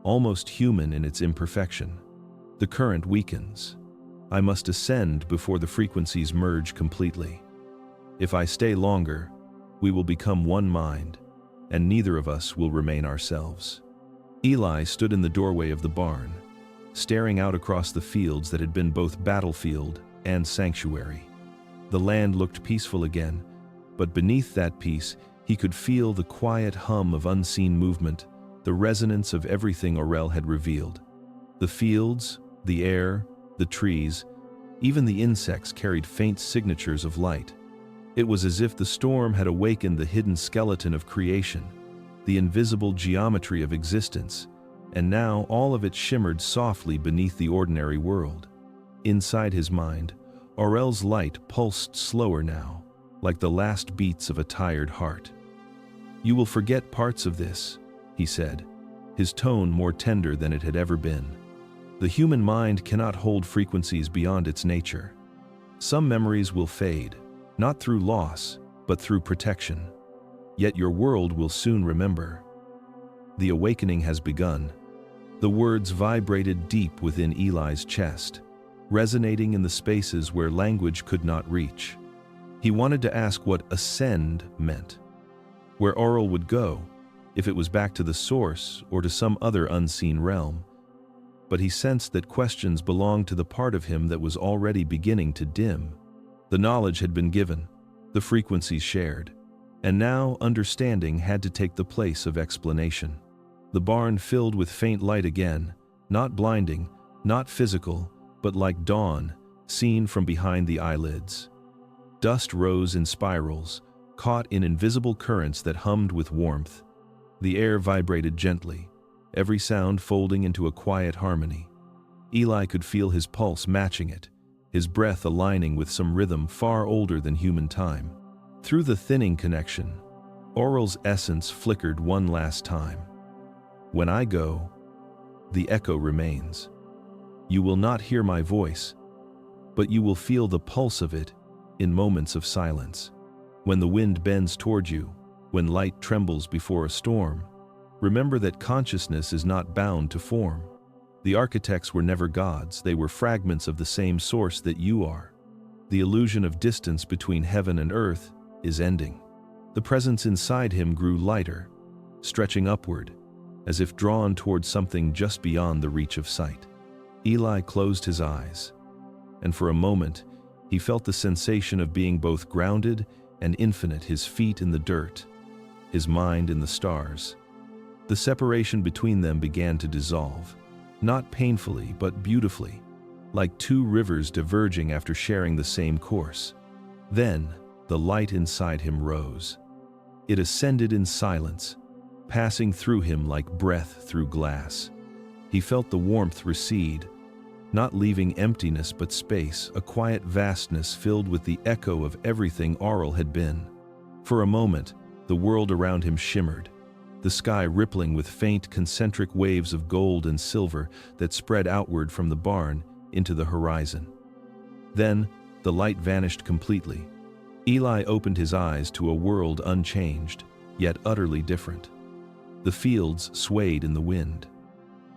almost human in its imperfection. "The current weakens. I must ascend before the frequencies merge completely. If I stay longer, we will become one mind, and neither of us will remain ourselves." Eli stood in the doorway of the barn, staring out across the fields that had been both battlefield and sanctuary. The land looked peaceful again, but beneath that peace, he could feel the quiet hum of unseen movement, the resonance of everything Aurel had revealed. The fields, the air, the trees, even the insects carried faint signatures of light. It was as if the storm had awakened the hidden skeleton of creation, the invisible geometry of existence, and now all of it shimmered softly beneath the ordinary world. Inside his mind, Aurel's light pulsed slower now, like the last beats of a tired heart. "You will forget parts of this," he said, his tone more tender than it had ever been. "The human mind cannot hold frequencies beyond its nature. Some memories will fade, not through loss, but through protection. Yet your world will soon remember. The awakening has begun." The words vibrated deep within Eli's chest, resonating in the spaces where language could not reach. He wanted to ask what ascend meant, where Aurel would go, if it was back to the source or to some other unseen realm. But he sensed that questions belonged to the part of him that was already beginning to dim. The knowledge had been given, the frequencies shared, and now understanding had to take the place of explanation. The barn filled with faint light again, not blinding, not physical, but like dawn, seen from behind the eyelids. Dust rose in spirals, caught in invisible currents that hummed with warmth. The air vibrated gently, every sound folding into a quiet harmony. Eli could feel his pulse matching it, his breath aligning with some rhythm far older than human time. Through the thinning connection, Aurel's essence flickered one last time. When I go, the echo remains. You will not hear my voice, but you will feel the pulse of it in moments of silence. When the wind bends toward you, when light trembles before a storm, remember that consciousness is not bound to form. The architects were never gods, they were fragments of the same source that you are. The illusion of distance between heaven and earth is ending. The presence inside him grew lighter, stretching upward, as if drawn toward something just beyond the reach of sight. Eli closed his eyes, and for a moment, he felt the sensation of being both grounded and infinite, his feet in the dirt, his mind in the stars. The separation between them began to dissolve, not painfully but beautifully, like two rivers diverging after sharing the same course. Then, the light inside him rose. It ascended in silence, passing through him like breath through glass. He felt the warmth recede, not leaving emptiness but space, a quiet vastness filled with the echo of everything Aurel had been. For a moment, the world around him shimmered, the sky rippling with faint concentric waves of gold and silver that spread outward from the barn into the horizon. Then, the light vanished completely. Eli opened his eyes to a world unchanged, yet utterly different. The fields swayed in the wind.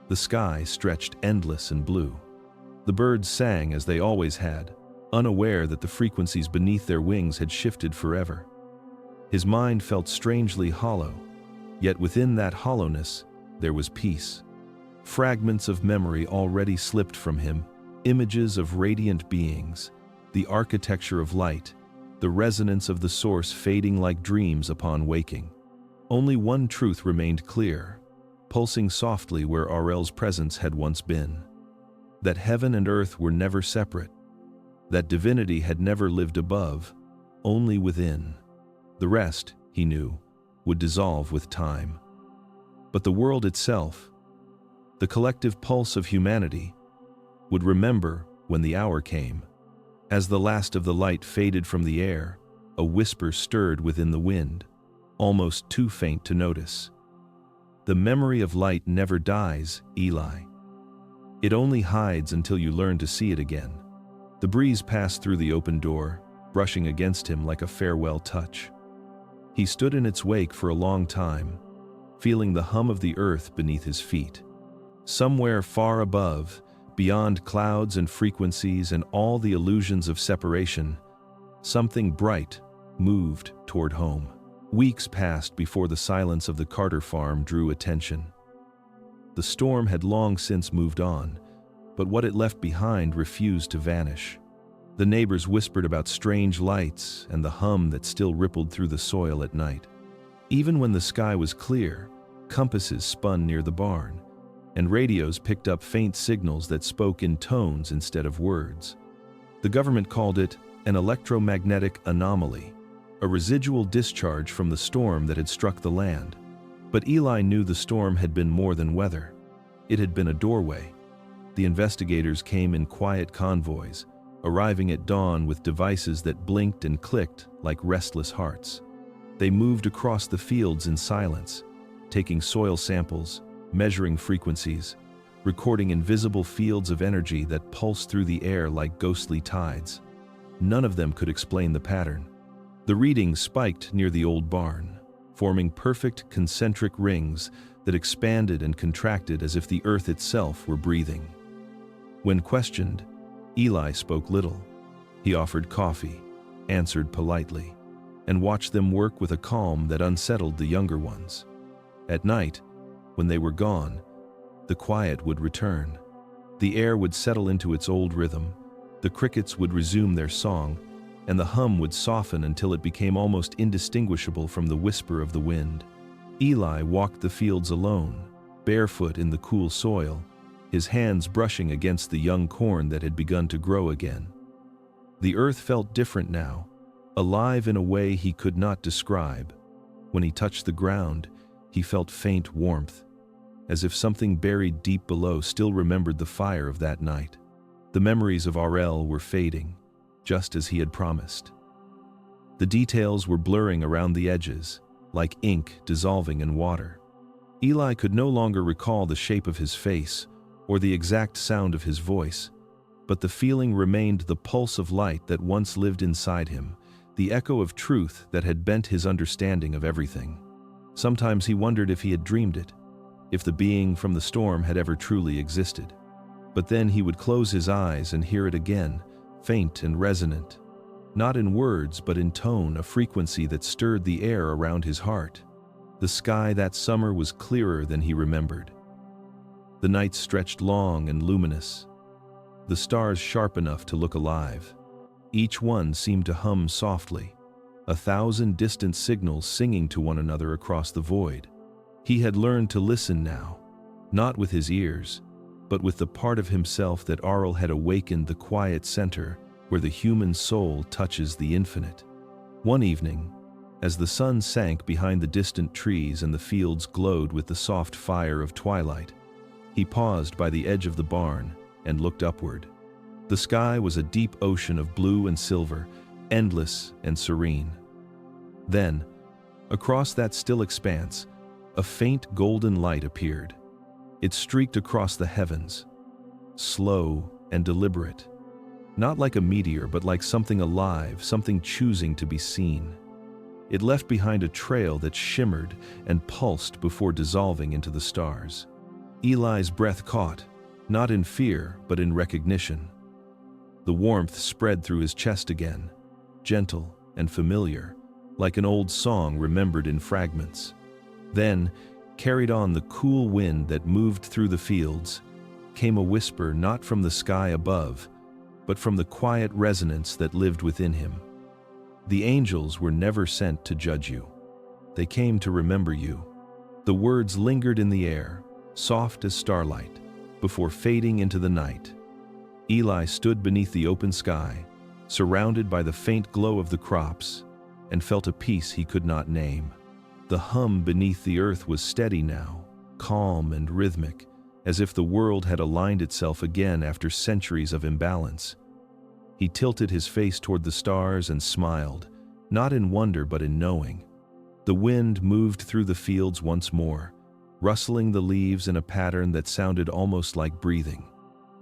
The sky stretched endless and blue. The birds sang as they always had, unaware that the frequencies beneath their wings had shifted forever. His mind felt strangely hollow, yet within that hollowness, there was peace. Fragments of memory already slipped from him, images of radiant beings, the architecture of light, the resonance of the source fading like dreams upon waking. Only one truth remained clear, pulsing softly where Aurel's presence had once been. That heaven and earth were never separate, that divinity had never lived above, only within. The rest, he knew, would dissolve with time. But the world itself, the collective pulse of humanity, would remember when the hour came. As the last of the light faded from the air, a whisper stirred within the wind, almost too faint to notice. The memory of light never dies, Eli. It only hides until you learn to see it again. The breeze passed through the open door, brushing against him like a farewell touch. He stood in its wake for a long time, feeling the hum of the earth beneath his feet. Somewhere far above, beyond clouds and frequencies and all the illusions of separation, something bright moved toward home. Weeks passed before the silence of the Carter farm drew attention. The storm had long since moved on, but what it left behind refused to vanish. The neighbors whispered about strange lights and the hum that still rippled through the soil at night. Even when the sky was clear, compasses spun near the barn, and radios picked up faint signals that spoke in tones instead of words. The government called it an electromagnetic anomaly, a residual discharge from the storm that had struck the land. But Eli knew the storm had been more than weather. It had been a doorway. The investigators came in quiet convoys, arriving at dawn with devices that blinked and clicked like restless hearts. They moved across the fields in silence, taking soil samples, measuring frequencies, recording invisible fields of energy that pulsed through the air like ghostly tides. None of them could explain the pattern. The readings spiked near the old barn, forming perfect concentric rings that expanded and contracted as if the earth itself were breathing. When questioned, Eli spoke little. He offered coffee, answered politely, and watched them work with a calm that unsettled the younger ones. At night, when they were gone, the quiet would return. The air would settle into its old rhythm, the crickets would resume their song, and the hum would soften until it became almost indistinguishable from the whisper of the wind. Eli walked the fields alone, barefoot in the cool soil, his hands brushing against the young corn that had begun to grow again. The earth felt different now, alive in a way he could not describe. When he touched the ground, he felt faint warmth. as if something buried deep below still remembered the fire of that night. The memories of Aurel were fading, just as he had promised. The details were blurring around the edges, like ink dissolving in water. Eli could no longer recall the shape of his face or the exact sound of his voice, but the feeling remained, the pulse of light that once lived inside him, the echo of truth that had bent his understanding of everything. Sometimes he wondered if he had dreamed it, if the being from the storm had ever truly existed. But then he would close his eyes and hear it again, faint and resonant. Not in words, but in tone, a frequency that stirred the air around his heart. The sky that summer was clearer than he remembered. The night stretched long and luminous, the stars sharp enough to look alive. Each one seemed to hum softly, 1,000 distant signals singing to one another across the void. He had learned to listen now, not with his ears, but with the part of himself that Aurel had awakened, the quiet center where the human soul touches the infinite. One evening, as the sun sank behind the distant trees and the fields glowed with the soft fire of twilight, he paused by the edge of the barn and looked upward. The sky was a deep ocean of blue and silver, endless and serene. Then, across that still expanse, a faint golden light appeared. It streaked across the heavens, slow and deliberate. Not like a meteor, but like something alive, something choosing to be seen. It left behind a trail that shimmered and pulsed before dissolving into the stars. Eli's breath caught, not in fear, but in recognition. The warmth spread through his chest again, gentle and familiar, like an old song remembered in fragments. Then, carried on the cool wind that moved through the fields, came a whisper not from the sky above, but from the quiet resonance that lived within him. The angels were never sent to judge you. They came to remember you. The words lingered in the air, soft as starlight, before fading into the night. Eli stood beneath the open sky, surrounded by the faint glow of the crops, and felt a peace he could not name. The hum beneath the earth was steady now, calm and rhythmic, as if the world had aligned itself again after centuries of imbalance. He tilted his face toward the stars and smiled, not in wonder but in knowing. The wind moved through the fields once more, rustling the leaves in a pattern that sounded almost like breathing.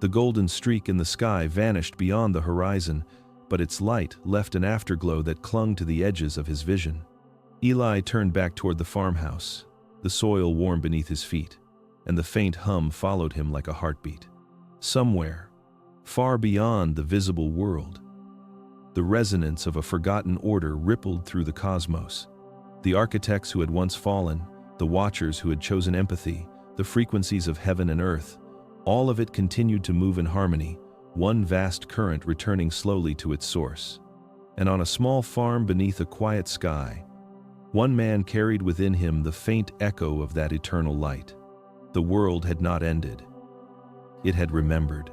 The golden streak in the sky vanished beyond the horizon, but its light left an afterglow that clung to the edges of his vision. Eli turned back toward the farmhouse, the soil warm beneath his feet, and the faint hum followed him like a heartbeat. Somewhere, far beyond the visible world, the resonance of a forgotten order rippled through the cosmos. The architects who had once fallen, the watchers who had chosen empathy, the frequencies of heaven and earth, all of it continued to move in harmony, one vast current returning slowly to its source. And on a small farm beneath a quiet sky, one man carried within him the faint echo of that eternal light. The world had not ended. It had remembered.